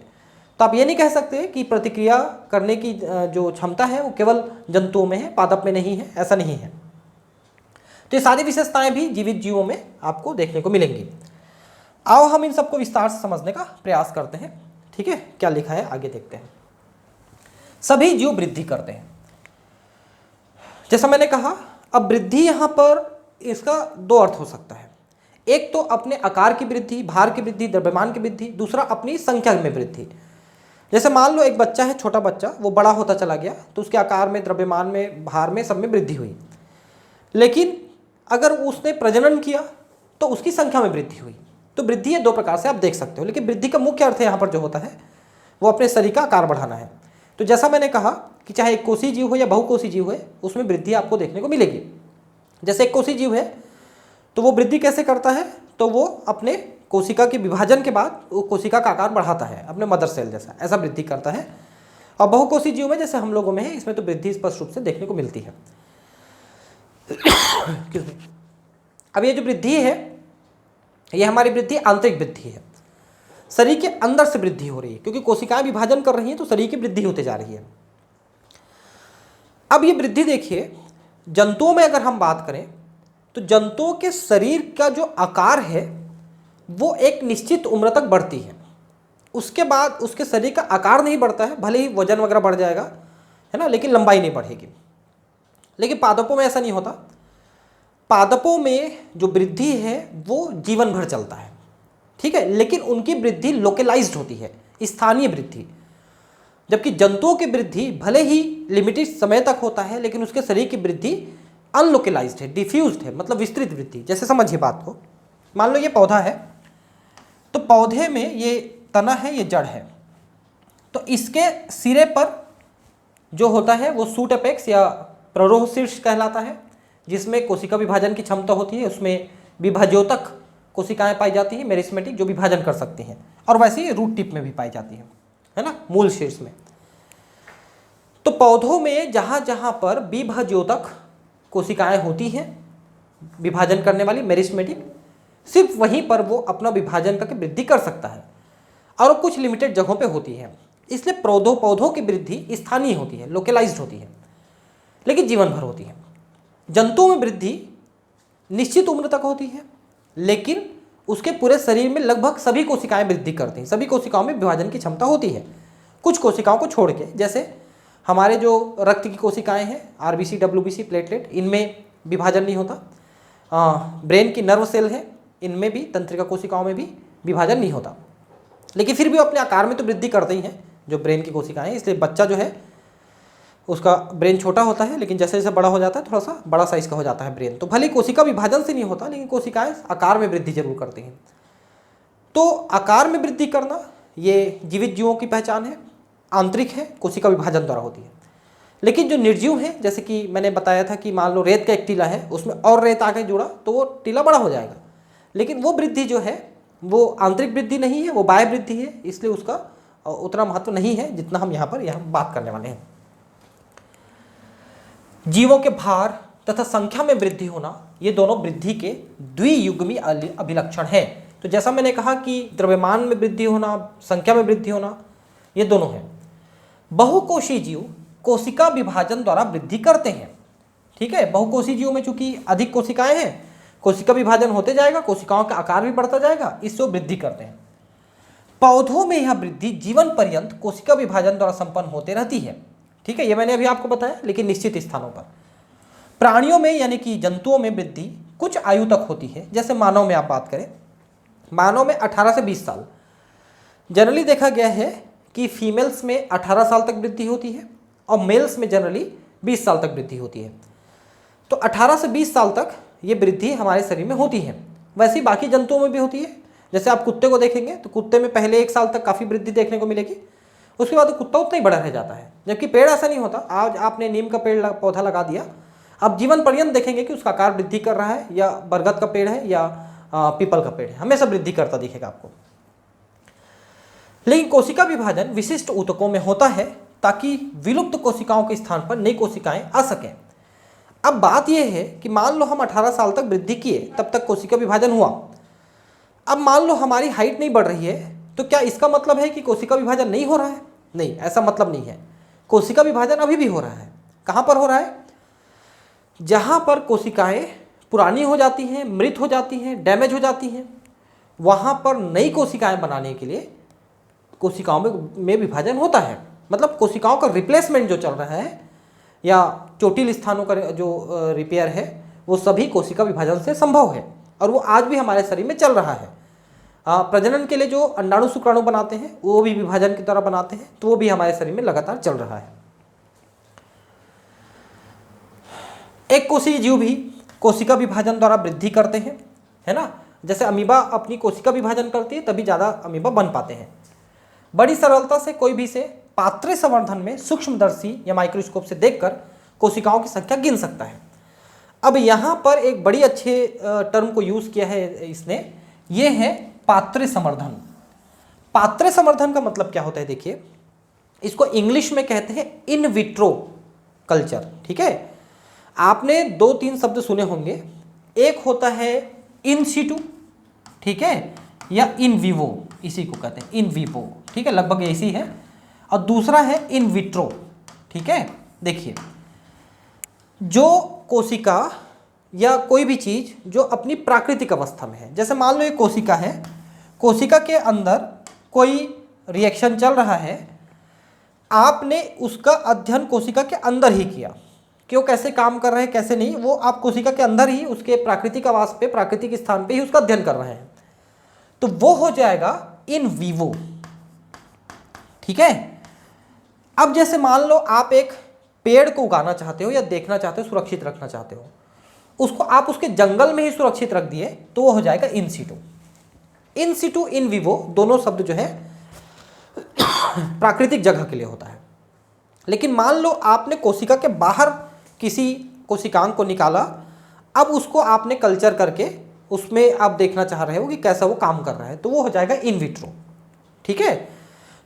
तो आप ये नहीं कह सकते कि प्रतिक्रिया करने की जो क्षमता है वो केवल जंतुओं में है, पादप में नहीं है, ऐसा नहीं है। तो ये सारी विशेषताएं भी जीवित जीवों में आपको देखने को मिलेंगी। आओ हम इन सबको विस्तार से समझने का प्रयास करते हैं, ठीक है। क्या लिखा है आगे देखते हैं। सभी जीव वृद्धि करते हैं, जैसा मैंने कहा। अब वृद्धि यहां पर इसका दो अर्थ हो सकता है। एक तो अपने आकार की वृद्धि, भार की वृद्धि, द्रव्यमान की वृद्धि, दूसरा अपनी संख्या में वृद्धि। जैसे मान लो एक बच्चा है, छोटा बच्चा, वो बड़ा होता चला गया तो उसके आकार में, द्रव्यमान में, भार में, सब में वृद्धि हुई। लेकिन अगर उसने प्रजनन किया तो उसकी संख्या में वृद्धि हुई। तो वृद्धि ये दो प्रकार से आप देख सकते हो, लेकिन वृद्धि का मुख्य अर्थ यहाँ पर जो होता है वो अपने शरीर का आकार बढ़ाना है। तो जैसा मैंने कहा कि चाहे एक कोषीय जीव हो या बहुकोषीय जीव है, उसमें वृद्धि आपको देखने को मिलेगी। जैसे एक कोषीय जीव है तो वो वृद्धि कैसे करता है, तो वो अपने कोशिका के विभाजन के बाद वो कोशिका का आकार बढ़ाता है अपने मदर सेल जैसा, ऐसा वृद्धि करता है। और बहुकोषीय जीव में जैसे हम लोगों में है, इसमें तो वृद्धि स्पष्ट रूप से देखने को मिलती है। अब ये जो वृद्धि है, ये हमारी वृद्धि आंतरिक वृद्धि है, शरीर के अंदर से वृद्धि हो रही है, क्योंकि कोशिकाएं विभाजन कर रही हैं तो शरीर की वृद्धि होते जा रही है। अब ये वृद्धि देखिए, जंतुओं में अगर हम बात करें तो जंतुओं के शरीर का जो आकार है वो एक निश्चित उम्र तक बढ़ती है, उसके बाद उसके शरीर का आकार नहीं बढ़ता है, भले ही वजन वगैरह बढ़ जाएगा, है ना, लेकिन लंबाई नहीं बढ़ेगी। लेकिन पादपों में ऐसा नहीं होता। पादपों में जो वृद्धि है वो जीवन भर चलता है, ठीक है, लेकिन उनकी वृद्धि लोकलाइज्ड होती है, स्थानीय वृद्धि। जबकि जंतुओं की वृद्धि भले ही लिमिटेड समय तक होता है, लेकिन उसके शरीर की वृद्धि अनलोकलाइज्ड है, डिफ्यूज्ड है, मतलब विस्तृत वृद्धि। जैसे समझिए बात को, मान लो ये पौधा है, तो पौधे में ये तना है, ये जड़ है, तो इसके सिरे पर जो होता है वो शूट अपेक्स या प्ररोह शीर्ष कहलाता है, जिसमें कोशिका विभाजन की क्षमता होती है। उसमें विभाज्योतक कोशिकाएं पाई जाती हैं, मेरिस्मेटिक, जो विभाजन कर सकती हैं, और वैसे ही रूट टिप में भी पाई जाती है ना, मूल शीर्ष में। तो पौधों में जहां जहां पर विभाज्योतक कोशिकाएं होती हैं, विभाजन करने वाली, मेरिस्मेटिक, सिर्फ वहीं पर वो अपना विभाजन करके वृद्धि कर सकता है, और कुछ लिमिटेड जगहों पे होती है। इसलिए पौधों की वृद्धि स्थानीय होती है, लोकलाइज्ड होती है, लेकिन जीवन भर होती है। जंतुओं में वृद्धि निश्चित उम्र तक होती है, लेकिन उसके पूरे शरीर में लगभग सभी कोशिकाएं वृद्धि करती हैं, सभी कोशिकाओं में विभाजन की क्षमता होती है, कुछ कोशिकाओं को छोड़ के। जैसे हमारे जो रक्त की कोशिकाएं हैं, आरबीसी, डब्ल्यूबीसी, प्लेटलेट, इनमें विभाजन नहीं होता। ब्रेन की नर्व सेल है, इनमें भी, तंत्रिका कोशिकाओं में भी विभाजन नहीं होता, लेकिन फिर भी अपने आकार में तो वृद्धि करते ही हैं जो ब्रेन की कोशिकाएं हैं। इसलिए बच्चा जो है उसका ब्रेन छोटा होता है, लेकिन जैसे जैसे बड़ा हो जाता है थोड़ा सा बड़ा साइज का हो जाता है ब्रेन। तो भले कोशिका विभाजन से नहीं होता, लेकिन कोशिकाएं आकार में वृद्धि जरूर करती हैं। तो आकार में वृद्धि करना ये जीवित जीवों की पहचान है, आंतरिक है, कोशिका विभाजन द्वारा होती है। लेकिन जो निर्जीव है, जैसे कि मैंने बताया था कि मान लो रेत का एक टीला है, उसमें और रेत आके जुड़ा तो वो टीला बड़ा हो जाएगा, लेकिन वो वृद्धि जो है वो आंतरिक वृद्धि नहीं है, वो बाह्य वृद्धि है, इसलिए उसका उतना महत्व नहीं है जितना हम यहाँ बात करने वाले हैं। जीवों के भार तथा संख्या में वृद्धि होना, ये दोनों वृद्धि के द्वियुग्मी अभिलक्षण हैं। तो जैसा मैंने कहा कि द्रव्यमान में वृद्धि होना, संख्या में वृद्धि होना, ये दोनों हैं। बहुकोषीय जीव कोशिका विभाजन द्वारा वृद्धि करते हैं, ठीक है। बहुकोषीय जीवों में चूंकि अधिक कोशिकाएं हैं, कोशिका विभाजन होते जाएगा, कोशिकाओं का आकार भी बढ़ता जाएगा, इससे वृद्धि करते हैं। पौधों में यह वृद्धि जीवन पर्यंत कोशिका विभाजन द्वारा संपन्न होते रहती है, ठीक है, ये मैंने अभी आपको बताया, लेकिन निश्चित स्थानों पर। प्राणियों में यानी कि जंतुओं में वृद्धि कुछ आयु तक होती है। जैसे मानव में आप बात करें, मानव में 18 से 20 साल जनरली देखा गया है कि फीमेल्स में 18 साल तक वृद्धि होती है, और मेल्स में जनरली 20 साल तक वृद्धि होती है। तो 18 से 20 साल तक ये वृद्धि हमारे शरीर में होती है। वैसे ही बाकी जंतुओं में भी होती है। जैसे आप कुत्ते को देखेंगे तो कुत्ते में पहले 1 साल तक काफ़ी वृद्धि देखने को मिलेगी, उसके बाद कुत्ता उतना ही बड़ा रह जाता है। जबकि पेड़ ऐसा नहीं होता, आज आपने नीम का पेड़ पौधा लगा दिया, अब जीवन पर्यंत देखेंगे कि उसका आकार वृद्धि कर रहा है, या बरगद का पेड़ है या पीपल का पेड़ है, हमेशा वृद्धि करता दिखेगा आपको। लेकिन कोशिका विभाजन विशिष्ट ऊतकों में होता है, ताकि विलुप्त कोशिकाओं के स्थान पर नई कोशिकाएं आ सकें। अब बात यह है कि मान लो हम 18 साल तक वृद्धि किए, तब तक कोशिका विभाजन हुआ। अब मान लो हमारी हाइट नहीं बढ़ रही है, तो क्या इसका मतलब है कि कोशिका विभाजन नहीं हो रहा है? नहीं, ऐसा मतलब नहीं है। कोशिका विभाजन अभी भी हो रहा है। कहाँ पर हो रहा है? जहाँ पर कोशिकाएं पुरानी हो जाती हैं, मृत हो जाती हैं, डैमेज हो जाती हैं, वहाँ पर नई कोशिकाएं बनाने के लिए कोशिकाओं में विभाजन होता है। मतलब कोशिकाओं का रिप्लेसमेंट जो चल रहा है, या चोटिल स्थानों का जो रिपेयर है, वो सभी कोशिका विभाजन से संभव है, और वो आज भी हमारे शरीर में चल रहा है। प्रजनन के लिए जो अंडाणु शुक्राणु बनाते हैं, वो भी विभाजन की तरह बनाते हैं, तो वो भी हमारे शरीर में लगातार चल रहा है। एक कोशिकीय जीव भी कोशिका विभाजन द्वारा वृद्धि करते हैं, है ना। जैसे अमीबा अपनी कोशिका विभाजन करती है, तभी ज़्यादा अमीबा बन पाते हैं। बड़ी सरलता से कोई भी से पात्रे संवर्धन में सूक्ष्मदर्शी या माइक्रोस्कोप से देखकर कोशिकाओं की संख्या गिन सकता है। अब यहाँ पर एक बड़ी अच्छे टर्म को यूज किया है इसने, ये है पात्रे संवर्धन। पात्रे संवर्धन का मतलब क्या होता है, देखिए इसको इंग्लिश में कहते हैं इन विट्रो कल्चर। ठीक है, आपने 2-3 शब्द सुने होंगे, एक होता है इन सिटू, ठीक है, या इन विवो, इसी को कहते हैं इन विवो, ठीक है, लगभग ऐसी है, और दूसरा है इन विट्रो। ठीक है, देखिए जो कोशिका या कोई भी चीज जो अपनी प्राकृतिक अवस्था में है, जैसे मान लो एक कोशिका है, कोशिका के अंदर कोई रिएक्शन चल रहा है, आपने उसका अध्ययन कोशिका के अंदर ही किया कि वो कैसे काम कर रहे हैं कैसे नहीं, वो आप कोशिका के अंदर ही उसके प्राकृतिक आवास पे, प्राकृतिक स्थान पे ही उसका अध्ययन कर रहे हैं, तो वो हो जाएगा इन विवो। ठीक है, अब जैसे मान लो आप एक पेड़ को उगाना चाहते हो या देखना चाहते हो, सुरक्षित रखना चाहते हो, उसको आप उसके जंगल में ही सुरक्षित रख दिए तो वो हो जाएगा इन सिटू। इन सिटू, इन विवो दोनों शब्द जो है प्राकृतिक जगह के लिए होता है। लेकिन मान लो आपने कोशिका के बाहर किसी कोशिकांग को निकाला, अब उसको आपने कल्चर करके उसमें आप देखना चाह रहे हो कि कैसा वो काम कर रहा है, तो वो हो जाएगा इन विट्रो। ठीक है,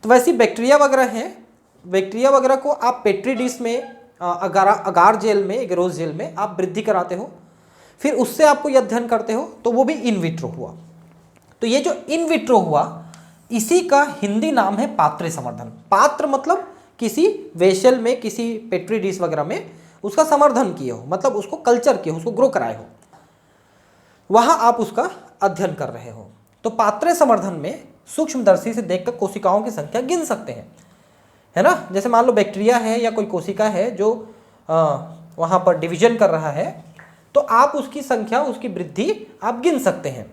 तो वैसे बैक्टीरिया वगैरह हैं, बैक्टीरिया वगैरह को आप पेट्री डिश में अगार जेल में, एगरोस जेल में आप वृद्धि कराते हो, फिर उससे आपको ये अध्ययन करते हो, तो वो भी इन विट्रो हुआ। तो ये जो इन विट्रो हुआ, इसी का हिंदी नाम है पात्रे संवर्धन। पात्र मतलब किसी वेसल में, किसी पेट्री डिश वगैरह में उसका संवर्धन किए हो, मतलब उसको कल्चर किए हो, उसको ग्रो कराए हो, वहां आप उसका अध्ययन कर रहे हो। तो पात्रे संवर्धन में सूक्ष्मदर्शी से देखकर कोशिकाओं की संख्या गिन सकते हैं, है ना। जैसे मान लो बैक्टीरिया है या कोई कोशिका है जो वहां पर डिवीजन कर रहा है, तो आप उसकी संख्या, उसकी वृद्धि आप गिन सकते हैं।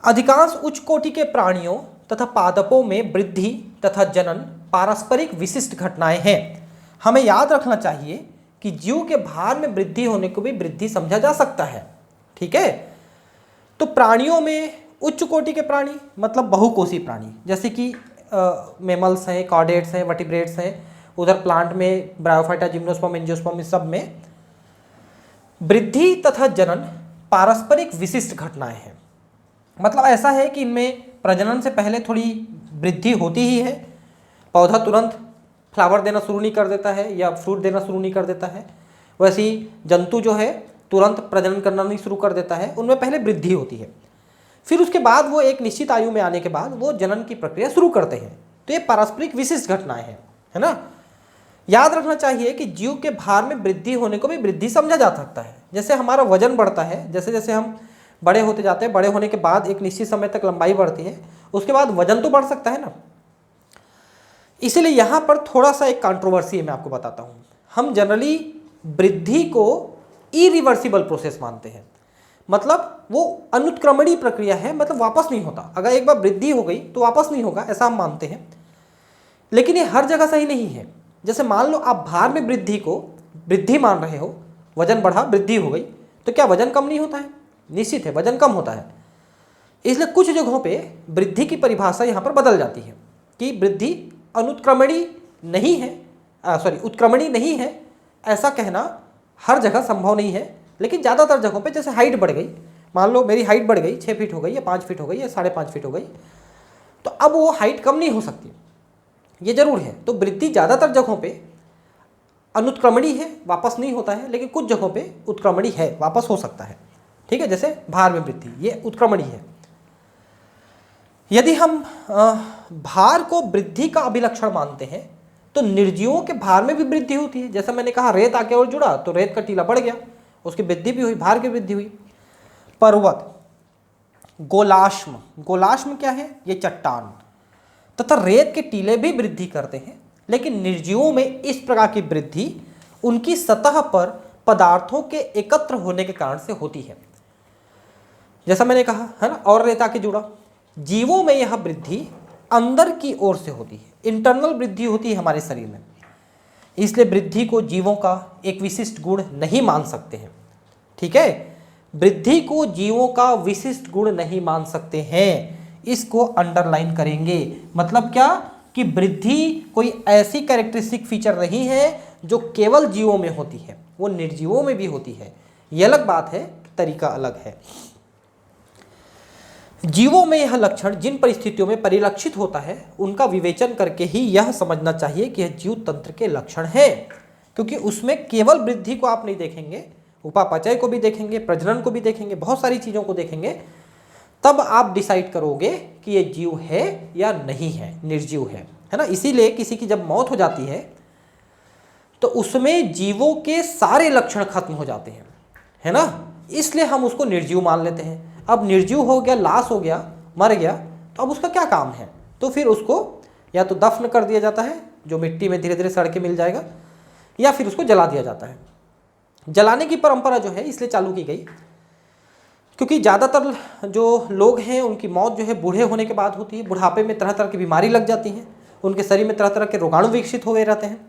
अधिकांश उच्च कोटि के प्राणियों तथा पादपों में वृद्धि तथा जनन पारस्परिक विशिष्ट घटनाएं हैं। हमें याद रखना चाहिए कि जीव के भार में वृद्धि होने को भी वृद्धि समझा जा सकता है। ठीक है, तो प्राणियों में उच्च कोटि के प्राणी मतलब बहुकोषीय प्राणी, जैसे कि मेमल्स हैं, कॉर्डेट्स हैं, वर्टिब्रेट्स हैं, उधर प्लांट में ब्रायोफाइटा, जिम्नोस्पर्म, एंजियोस्पर्म, इस सब में वृद्धि तथा जनन पारस्परिक विशिष्ट घटनाएं हैं। मतलब ऐसा है कि इनमें प्रजनन से पहले थोड़ी वृद्धि होती ही है, पौधा तुरंत फ्लावर देना शुरू नहीं कर देता है या फ्रूट देना शुरू नहीं कर देता है, वैसे ही जंतु जो है तुरंत प्रजनन करना नहीं शुरू कर देता है, उनमें पहले वृद्धि होती है, फिर उसके बाद वो एक निश्चित आयु में आने के बाद वो जनन की प्रक्रिया शुरू करते हैं। तो ये पारस्परिक विशिष्ट घटनाएं हैं, है ना। याद रखना चाहिए कि जीव के भार में वृद्धि होने को भी वृद्धि समझा जा सकता है। जैसे हमारा वजन बढ़ता है, जैसे जैसे हम बड़े होते जाते हैं, बड़े होने के बाद एक निश्चित समय तक लंबाई बढ़ती है, उसके बाद वजन तो बढ़ सकता है ना। इसीलिए यहाँ पर थोड़ा सा एक कंट्रोवर्सी है, मैं आपको बताता हूँ। हम जनरली वृद्धि को इरिवर्सिबल प्रोसेस मानते हैं, मतलब वो अनुत्क्रमणीय प्रक्रिया है, मतलब वापस नहीं होता। अगर एक बार वृद्धि हो गई तो वापस नहीं होगा, ऐसा हम मानते हैं। लेकिन ये हर जगह सही नहीं है। जैसे मान लो आप भार में वृद्धि को वृद्धि मान रहे हो, वजन बढ़ा, वृद्धि हो गई, तो क्या वजन कम नहीं होता है? निश्चित है, वजन कम होता है। इसलिए कुछ जगहों पे वृद्धि की परिभाषा यहाँ पर बदल जाती है कि वृद्धि अनुत्क्रमणीय नहीं है, उत्क्रमणीय नहीं है। ऐसा कहना हर जगह संभव नहीं है, लेकिन ज़्यादातर जगहों पे जैसे हाइट बढ़ गई, मान लो मेरी हाइट बढ़ गई, 6 फीट हो गई या 5 फीट हो गई या 5.5 फीट हो गई, तो अब वो हाइट कम नहीं हो सकती, ये जरूर है। तो वृद्धि ज़्यादातर जगहों पे अनुत्क्रमणीय है, वापस नहीं होता है, लेकिन कुछ जगहों पे उत्क्रमणीय है, वापस हो सकता है। ठीक है, जैसे भार में वृद्धि, ये उत्क्रमणीय है। यदि हम भार को वृद्धि का अभिलक्षण मानते हैं तो निर्जीवों के भार में भी वृद्धि होती है। जैसा मैंने कहा, रेत आके और जुड़ा तो रेत का टीला बढ़ गया, उसकी वृद्धि भी हुई, भार की वृद्धि हुई। पर्वत, गोलाश्म, गोलाश्म क्या है? ये चट्टान तथा रेत के टीले भी वृद्धि करते हैं, लेकिन निर्जीवों में इस प्रकार की वृद्धि उनकी सतह पर पदार्थों के एकत्र होने के कारण से होती है, जैसा मैंने कहा, है ना। और रेत आके जुड़ा, जीवों में यह वृद्धि अंदर की ओर से होती है, इंटरनल वृद्धि होती है हमारे शरीर में। इसलिए वृद्धि को जीवों का एक विशिष्ट गुण नहीं मान सकते हैं। ठीक है, वृद्धि को जीवों का विशिष्ट गुण नहीं मान सकते हैं, इसको अंडरलाइन करेंगे। मतलब क्या? कि वृद्धि कोई ऐसी कैरेक्टरिस्टिक फीचर नहीं है जो केवल जीवों में होती है, वो निर्जीवों में भी होती है। ये अलग बात है, तरीका अलग है। जीवों में यह लक्षण जिन परिस्थितियों में परिलक्षित होता है उनका विवेचन करके ही यह समझना चाहिए कि यह जीव तंत्र के लक्षण है, क्योंकि उसमें केवल वृद्धि को आप नहीं देखेंगे, उपापचय को भी देखेंगे, प्रजनन को भी देखेंगे, बहुत सारी चीज़ों को देखेंगे, तब आप डिसाइड करोगे कि ये जीव है या नहीं है, निर्जीव है ना। इसीलिए किसी की जब मौत हो जाती है तो उसमें जीवों के सारे लक्षण खत्म हो जाते हैं, है ना, इसलिए हम उसको निर्जीव मान लेते हैं। अब निर्जीव हो गया, लाश हो गया, मर गया, तो अब उसका क्या काम है, तो फिर उसको या तो दफन कर दिया जाता है जो मिट्टी में धीरे धीरे सड़ के मिल जाएगा, या फिर उसको जला दिया जाता है। जलाने की परंपरा जो है इसलिए चालू की गई क्योंकि ज़्यादातर जो लोग हैं उनकी मौत जो है बूढ़े होने के बाद होती है, बुढ़ापे में तरह तरह की बीमारी लग जाती हैं, उनके शरीर में तरह तरह के रोगाणु विकसित हो गए रहते हैं।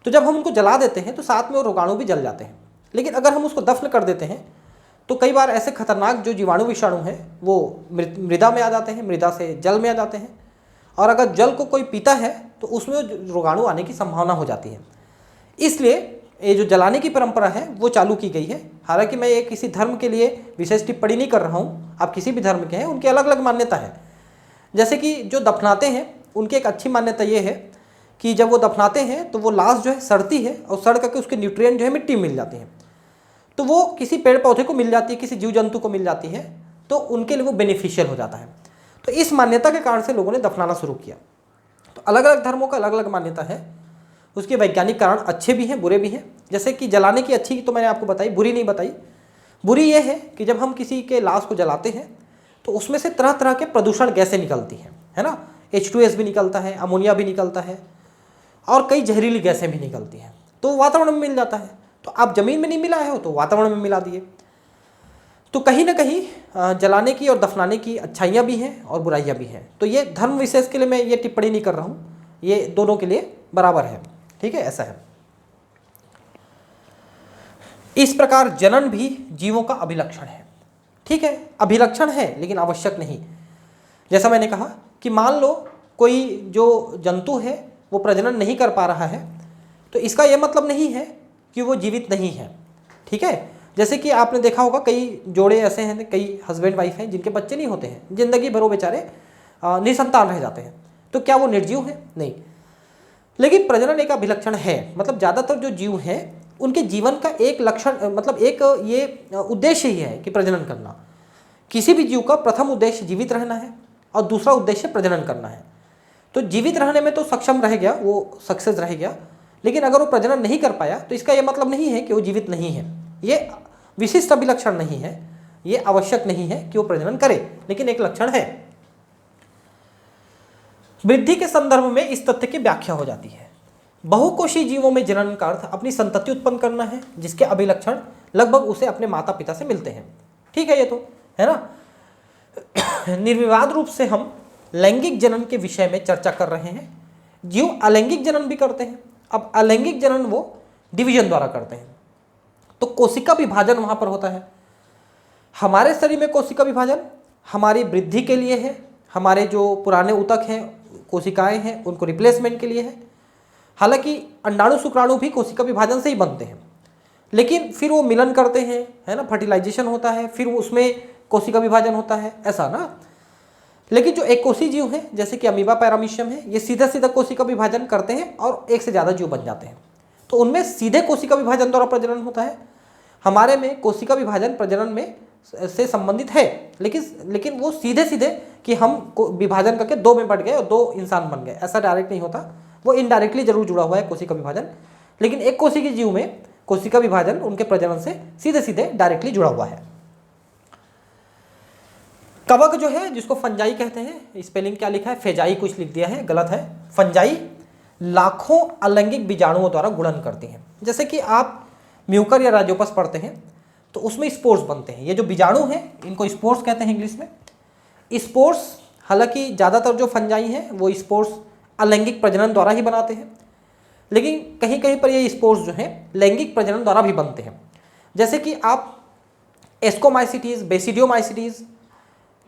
तो जब हम उनको जला देते हैं तो साथ में वो रोगाणु भी जल जाते हैं। लेकिन अगर हम उसको दफन कर देते हैं तो कई बार ऐसे खतरनाक जो जीवाणु विषाणु हैं वो मृदा में आ जाते हैं, मृदा से जल में आ जाते हैं, और अगर जल को कोई पीता है तो उसमें रोगाणु आने की संभावना हो जाती है। इसलिए ये जो जलाने की परंपरा है वो चालू की गई है। हालांकि मैं ये किसी धर्म के लिए विशेष टिप्पणी नहीं कर रहा हूँ, आप किसी भी धर्म के हैं, उनकी अलग अलग मान्यता है। जैसे कि जो दफनाते हैं उनकी एक अच्छी मान्यता ये है कि जब वो दफनाते हैं तो वो लाश जो है सड़ती है और सड़ करके उसके न्यूट्रिएंट जो है मिट्टी में मिल जाते हैं, तो वो किसी पेड़ पौधे को मिल जाती है, किसी जीव जंतु को मिल जाती है, तो उनके लिए वो बेनिफिशियल हो जाता है। तो इस मान्यता के कारण से लोगों ने दफनाना शुरू किया। तो अलग अलग धर्मों का अलग अलग मान्यता है, उसके वैज्ञानिक कारण अच्छे भी हैं, बुरे भी हैं। जैसे कि जलाने की अच्छी तो मैंने आपको बताई, बुरी नहीं बताई। बुरी ये है कि जब हम किसी के लाश को जलाते हैं तो उसमें से तरह तरह के प्रदूषण गैसें निकलती हैं, है ना, H2S भी निकलता है, अमोनिया भी निकलता है, और कई जहरीली गैसें भी निकलती हैं, तो वातावरण में मिल जाता है। तो आप ज़मीन में नहीं मिलाए हो तो वातावरण में मिला दिए। तो कहीं ना कहीं जलाने की और दफनाने की अच्छाइयाँ भी हैं और बुराइयाँ भी हैं। तो ये धर्म विशेष के लिए मैं ये टिप्पणी नहीं कर रहा हूँ, ये दोनों के लिए बराबर है, ठीक है, ऐसा है। इस प्रकार जनन भी जीवों का अभिलक्षण है, ठीक है, अभिलक्षण है लेकिन आवश्यक नहीं। जैसा मैंने कहा कि मान लो कोई जो जंतु है वो प्रजनन नहीं कर पा रहा है, तो इसका यह मतलब नहीं है कि वो जीवित नहीं है, ठीक है। जैसे कि आपने देखा होगा कई जोड़े ऐसे हैं, कई हस्बैंड वाइफ हैं जिनके बच्चे नहीं होते हैं, जिंदगी भर वो बेचारे निसंतान रह जाते हैं, तो क्या वो निर्जीव है? नहीं। लेकिन प्रजनन एक अभिलक्षण है, मतलब ज़्यादातर जो जीव हैं उनके जीवन का एक लक्षण, मतलब एक ये उद्देश्य ही है कि प्रजनन करना। किसी भी जीव का प्रथम उद्देश्य जीवित रहना है और दूसरा उद्देश्य प्रजनन करना है। तो जीवित रहने में तो सक्षम रह गया, वो सक्सेस रह गया, लेकिन अगर वो प्रजनन नहीं कर पाया तो इसका ये मतलब नहीं है कि वो जीवित नहीं है। ये विशिष्ट अभिलक्षण नहीं है, ये आवश्यक नहीं है कि वो प्रजनन करे, लेकिन एक लक्षण है। वृद्धि के संदर्भ में इस तथ्य की व्याख्या हो जाती है। बहुकोषीय जीवों में जनन का अर्थ अपनी संतति उत्पन्न करना है, जिसके अभिलक्षण लगभग उसे अपने माता पिता से मिलते हैं, ठीक है, ये तो है ना। निर्विवाद रूप से हम लैंगिक जनन के विषय में चर्चा कर रहे हैं। जीव अलैंगिक जनन भी करते हैं। अब अलैंगिक जनन वो डिवीजन द्वारा करते हैं, तो कोशिका विभाजन वहां पर होता है। हमारे शरीर में कोशिका विभाजन हमारी वृद्धि के लिए है, हमारे जो पुराने ऊतक हैं, कोशिकाएं हैं, उनको रिप्लेसमेंट के लिए है। हालांकि अंडाणु शुक्राणु भी कोशिका विभाजन से ही बनते हैं, लेकिन फिर वो मिलन करते हैं, है ना, फर्टिलाइजेशन होता है, फिर उसमें कोशिका विभाजन होता है, ऐसा ना। लेकिन जो एक कोषीय जीव है जैसे कि अमीबा पैरामीशियम है, ये सीधा सीधा कोशिका विभाजन करते हैं और एक से ज़्यादा जीव बन जाते हैं, तो उनमें सीधे कोशिका विभाजन द्वारा प्रजनन होता है। हमारे में कोशिका विभाजन प्रजनन में से संबंधित है, लेकिन वो सीधे सीधे कि हम विभाजन करके दो में बढ़ गए और दो इंसान बन गए, ऐसा डायरेक्ट नहीं होता। वो इनडायरेक्टली जरूर जुड़ा हुआ है कोशिका विभाजन, लेकिन एक कोशिकीय जीव में कोशिका विभाजन उनके प्रजनन से सीधे सीधे डायरेक्टली जुड़ा हुआ है। कवक जो है, जिसको फंजाई कहते हैं, स्पेलिंग क्या लिखा है, फेजाई कुछ लिख दिया है, गलत है। फंजाई लाखों अलैंगिक बीजाणुओं द्वारा गुणन करती हैं। जैसे कि आप म्यूकर या राइजोपस पढ़ते हैं तो उसमें स्पोर्स बनते हैं। ये जो बीजाणु हैं इनको स्पोर्स कहते हैं इंग्लिश में। स्पोर्स, हालांकि ज़्यादातर जो फंजाई हैं वो स्पोर्स अलैंगिक प्रजनन द्वारा ही बनाते हैं, लेकिन कहीं कहीं पर ये स्पोर्स जो हैं लैंगिक प्रजनन द्वारा भी बनते हैं। जैसे कि आप एस्कोमाइसिटीज, बेसिडियोमाइसिटीज,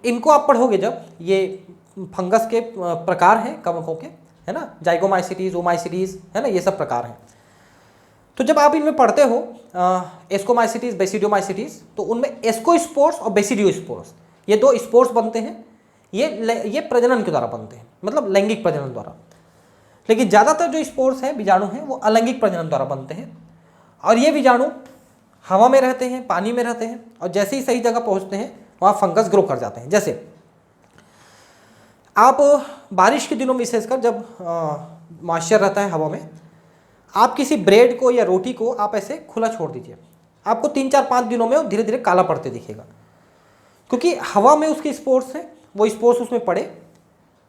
इनको आप पढ़ोगे जब, ये फंगस के प्रकार हैं कवकों के, है ना, जाइगोमाइसिटीज, ओमाइसिटीज, है ना, ये सब प्रकार हैं। तो जब आप इनमें पढ़ते हो एस्कोमाइसिटीज, बेसिडियोमाइसिटीज, तो उनमें एस्कोस्पोर्स और बेसिडियोस्पोर्स ये दो स्पोर्स बनते हैं। ये प्रजनन के द्वारा बनते हैं, मतलब लैंगिक प्रजनन द्वारा। लेकिन ज़्यादातर जो स्पोर्स हैं, बीजाणु हैं, वो अलैंगिक प्रजनन द्वारा बनते हैं। और ये बीजाणु हवा में रहते हैं, पानी में रहते हैं, और जैसे ही सही जगह पहुंचते हैं वहाँ फंगस ग्रो कर जाते हैं। जैसे आप बारिश के दिनों में विशेषकर जब मॉइस्चर रहता है हवा में, आप किसी ब्रेड को या रोटी को आप ऐसे खुला छोड़ दीजिए, आपको 3-4-5 दिनों में वो धीरे धीरे काला पड़ते दिखेगा, क्योंकि हवा में उसके स्पोर्स हैं, वो स्पोर्स उसमें पड़े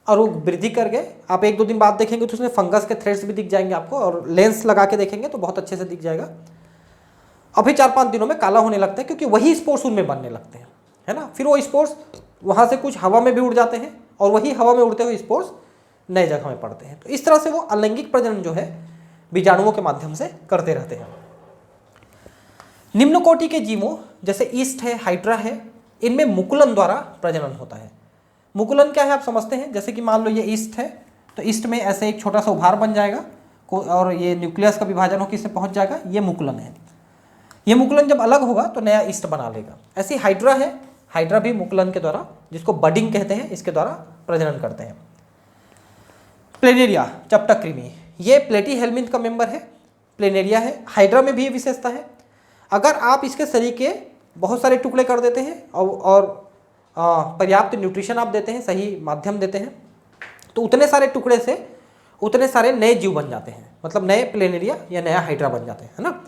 और वो वृद्धि कर गए। आप 1-2 दिन बाद देखेंगे तो उसमें फंगस के थ्रेड्स भी दिख जाएंगे आपको, और लेंस लगा के देखेंगे तो बहुत अच्छे से दिख जाएगा। और फिर 4-5 दिनों में काला होने लगता है, क्योंकि वही स्पोर्स उनमें बनने लगते हैं, है ना। फिर वो स्पोर्स वहाँ से कुछ हवा में भी उड़ जाते हैं, और वही हवा में उड़ते हुए स्पोर्स नए जगह में पड़ते हैं। तो इस तरह से वो अलैंगिक प्रजनन जो है बीजाणुओं के माध्यम से करते रहते हैं। निम्न कोटि के जीवों जैसे ईस्ट है, हाइड्रा है, इनमें मुकुलन द्वारा प्रजनन होता है। मुकुलन क्या है आप समझते हैं? जैसे कि मान लो ये ईस्ट है, तो ईस्ट में ऐसे एक छोटा सा उभार बन जाएगा और ये न्यूक्लियस का विभाजन होकर इसमें पहुंच जाएगा, ये मुकुलन है। ये मुकुलन जब अलग होगा तो नया ईस्ट बना लेगा। ऐसी हाइड्रा है, हाइड्रा भी मुकुलन के द्वारा, जिसको बडिंग कहते हैं, इसके द्वारा प्रजनन करते हैं। प्लेनेरिया, चपटक कृमि, ये प्लेटीहेल्मिन्थ का मेंबर है, प्लेनेरिया है। हाइड्रा में भी ये विशेषता है, अगर आप इसके शरीर के बहुत सारे टुकड़े कर देते हैं और पर्याप्त न्यूट्रिशन आप देते हैं, सही माध्यम देते हैं, तो उतने सारे टुकड़े से उतने सारे नए जीव बन जाते हैं, मतलब नए प्लेनेरिया या नया हाइड्रा बन जाते हैं, है ना।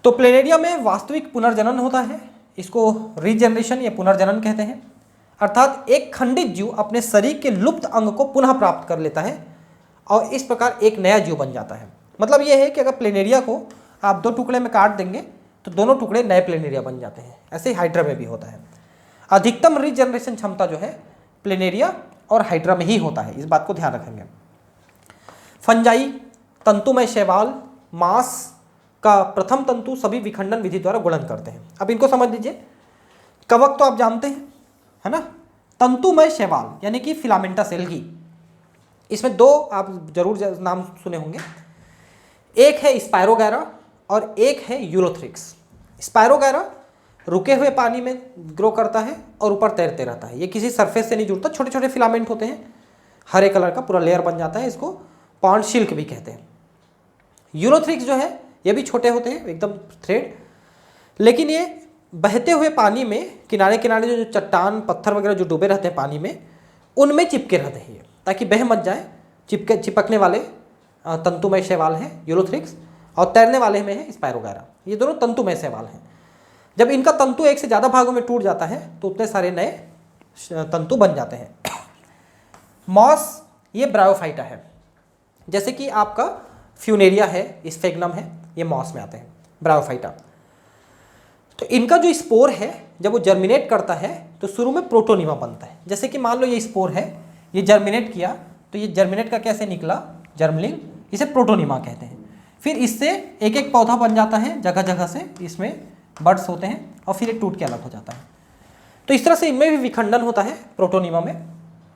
तो प्लेनेरिया में वास्तविक पुनर्जनन होता है, इसको रीजनरेशन या पुनर्जनन कहते हैं। अर्थात एक खंडित जीव अपने शरीर के लुप्त अंग को पुनः प्राप्त कर लेता है और इस प्रकार एक नया जीव बन जाता है। मतलब यह है कि अगर प्लेनेरिया को आप 2 टुकड़े में काट देंगे तो दोनों टुकड़े नए प्लेनेरिया बन जाते हैं। ऐसे ही हाइड्रा में भी होता है। अधिकतम रीजनरेशन क्षमता जो है प्लेनेरिया और हाइड्रा में ही होता है, इस बात को ध्यान रखेंगे। फंजाई, तंतुमय शैवाल, मांस का प्रथम तंतु सभी विखंडन विधि द्वारा गुणन करते हैं। अब इनको समझ लीजिए। कवक तो आप जानते हैं, है ना। तंतुमय शैवाल यानी कि फिलामेंटस एल्गी, इसमें 2 आप जरूर नाम सुने होंगे, एक है स्पायरोगैरा और एक है यूलोथ्रिक्स। स्पायरोगैरा रुके हुए पानी में ग्रो करता है और ऊपर तैरते रहता है, ये किसी सरफेस से नहीं जुड़ता, छोटे छोटे फिलामेंट होते हैं, हरे कलर का पूरा लेयर बन जाता है, इसको पॉन्ड सिल्क भी कहते हैं। यूलोथ्रिक्स जो है ये भी छोटे होते हैं, एकदम थ्रेड, लेकिन ये बहते हुए पानी में किनारे किनारे जो चट्टान पत्थर वगैरह जो डूबे रहते हैं पानी में, उनमें चिपके रहते हैं, ताकि बह मत जाए। चिपकने वाले तंतुमय शैवाल हैं यूलोथ्रिक्स, और तैरने वाले में है स्पायरोगैरा। ये दोनों तंतुमय शैवाल हैं। जब इनका तंतु एक से ज़्यादा भागों में टूट जाता है तो उतने सारे नए तंतु बन जाते हैं। मॉस, ये ब्रायोफाइटा है, जैसे कि आपका फ्यूनेरिया है, स्फेग्नम है, ये मॉस में आते हैं, ब्रायोफाइटा। तो इनका जो स्पोर है जब वो जर्मिनेट करता है तो शुरू में प्रोटोनिमा बनता है। जैसे कि मान लो ये स्पोर है, ये जर्मिनेट किया, तो ये जर्मिनेट का कैसे निकला, जर्मलिंग, इसे प्रोटोनिमा कहते हैं। फिर इससे एक एक पौधा बन जाता है, जगह जगह से इसमें बड्स होते हैं और फिर ये टूट के अलग हो जाता है। तो इस तरह से इनमें भी विखंडन होता है प्रोटोनिमा में,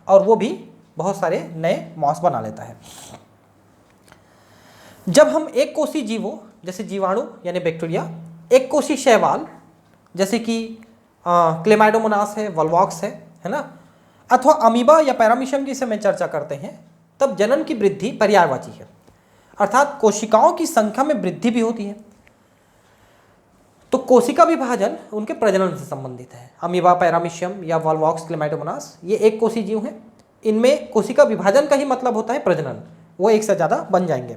और वो भी बहुत सारे नए मॉस बना लेता है। जब हम एक कोषी जीवों जैसे जीवाणु यानी बैक्टीरिया, एक कोषी शैवाल जैसे कि क्लेमाइडोमोनास है, वॉल्वॉक्स है ना, अथवा अमीबा या पैरामीशियम की समय चर्चा करते हैं, तब जनन की वृद्धि पर्यायवाची है, अर्थात कोशिकाओं की संख्या में वृद्धि भी होती है। तो कोशिका विभाजन उनके प्रजनन से संबंधित है। अमीबा, पैरामीशियम या वॉल्वॉक्स, क्लेमाइडोमोनास, ये एक कोषी जीव हैं। इनमें कोशिका विभाजन का ही मतलब होता है प्रजनन, वो एक से ज़्यादा बन जाएंगे।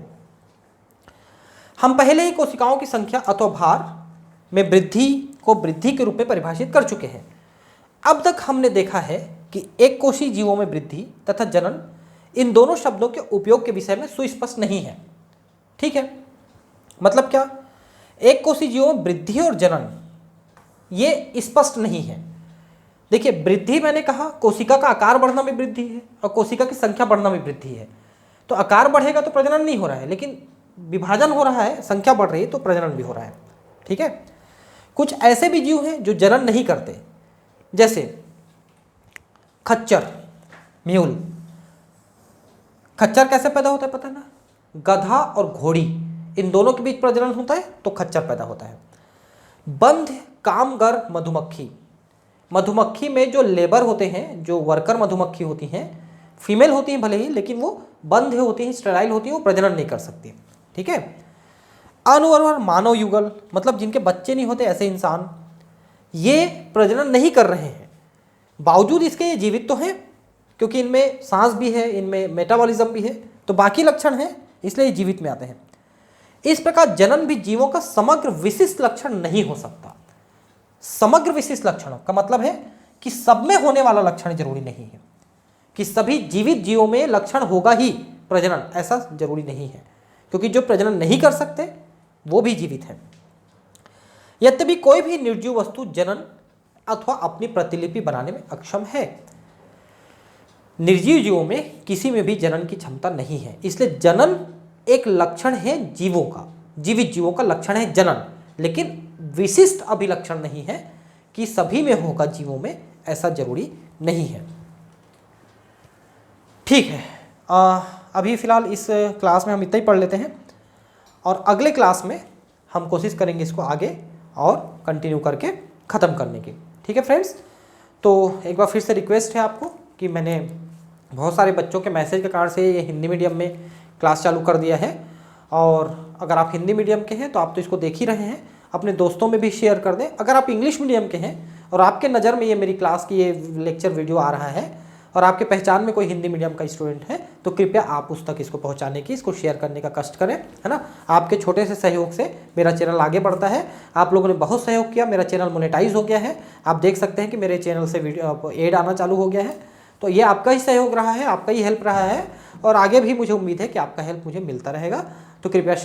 हम पहले ही कोशिकाओं की संख्या अथवा भार में वृद्धि को वृद्धि के रूप में परिभाषित कर चुके हैं। अब तक हमने देखा है कि एक कोषी जीवों में वृद्धि तथा जनन, इन दोनों शब्दों के उपयोग के विषय में सुस्पष्ट नहीं है। ठीक है, मतलब क्या, एक कोषी जीवों में वृद्धि और जनन ये स्पष्ट नहीं है। देखिए, वृद्धि मैंने कहा कोशिका का आकार बढ़ना में वृद्धि है और कोशिका की संख्या बढ़ना में वृद्धि है। तो आकार बढ़ेगा तो प्रजनन नहीं हो रहा है, लेकिन विभाजन हो रहा है, संख्या बढ़ रही है तो प्रजनन भी हो रहा है। ठीक है, कुछ ऐसे भी जीव हैं जो जनन नहीं करते, जैसे खच्चर, म्यूल, खच्चर कैसे पैदा होता है पता है ना, गधा और घोड़ी इन दोनों के बीच प्रजनन होता है तो खच्चर पैदा होता है। बंध कामगर मधुमक्खी, मधुमक्खी में जो लेबर होते हैं, जो वर्कर मधुमक्खी होती हैं, फीमेल होती हैं भले ही, लेकिन वो बंध होती हैं, स्टेराइल होती हैं, वो प्रजनन नहीं कर सकती। ठीक है। अनुवर्वर मानव युगल, मतलब जिनके बच्चे नहीं होते ऐसे इंसान, ये प्रजनन नहीं कर रहे हैं, बावजूद इसके ये जीवित तो हैं, क्योंकि इनमें सांस भी है, इनमें मेटाबॉलिज्म भी है, तो बाकी लक्षण हैं, इसलिए ये जीवित में आते हैं। इस प्रकार जनन भी जीवों का समग्र विशिष्ट लक्षण नहीं हो सकता। समग्र विशिष्ट लक्षण का मतलब है कि सब में होने वाला लक्षण जरूरी नहीं है, कि सभी जीवित जीवों में लक्षण होगा ही प्रजनन, ऐसा जरूरी नहीं है, क्योंकि जो प्रजनन नहीं कर सकते वो भी जीवित है। यद्यपि कोई भी निर्जीव वस्तु जनन अथवा अपनी प्रतिलिपि बनाने में अक्षम है, निर्जीव जीवों में किसी में भी जनन की क्षमता नहीं है, इसलिए जनन एक लक्षण है जीवों का, जीवित जीवों का लक्षण है जनन, लेकिन विशिष्ट अभिलक्षण नहीं है कि सभी में होगा जीवों में, ऐसा जरूरी नहीं है। ठीक है, अभी फिलहाल इस क्लास में हम इतना ही पढ़ लेते हैं, और अगले क्लास में हम कोशिश करेंगे इसको आगे और कंटिन्यू करके ख़त्म करने की। ठीक है फ्रेंड्स, तो एक बार फिर से रिक्वेस्ट है आपको कि मैंने बहुत सारे बच्चों के मैसेज के कारण से ये हिंदी मीडियम में क्लास चालू कर दिया है, और अगर आप हिंदी मीडियम के हैं तो आप तो इसको देख ही रहे हैं, अपने दोस्तों में भी शेयर कर दें। अगर आप इंग्लिश मीडियम के हैं और आपके नज़र में ये मेरी क्लास की ये लेक्चर वीडियो आ रहा है और आपके पहचान में कोई हिंदी मीडियम का स्टूडेंट है, तो कृपया आप उस तक इसको पहुंचाने की, इसको शेयर करने का कष्ट करें, है ना। आपके छोटे से सहयोग से मेरा चैनल आगे बढ़ता है। आप लोगों ने बहुत सहयोग किया, मेरा चैनल मोनेटाइज हो गया है, आप देख सकते हैं कि मेरे चैनल से वीडियो एड आना चालू हो गया है, तो ये आपका ही सहयोग रहा है, आपका ही हेल्प रहा है, और आगे भी मुझे उम्मीद है कि आपका हेल्प मुझे मिलता रहेगा। तो कृपया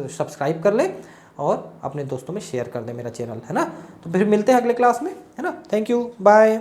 सब्सक्राइब कर लें और अपने दोस्तों में शेयर कर दें मेरा चैनल, है ना। तो फिर मिलते हैं अगले क्लास में, है ना। Thank you, bye.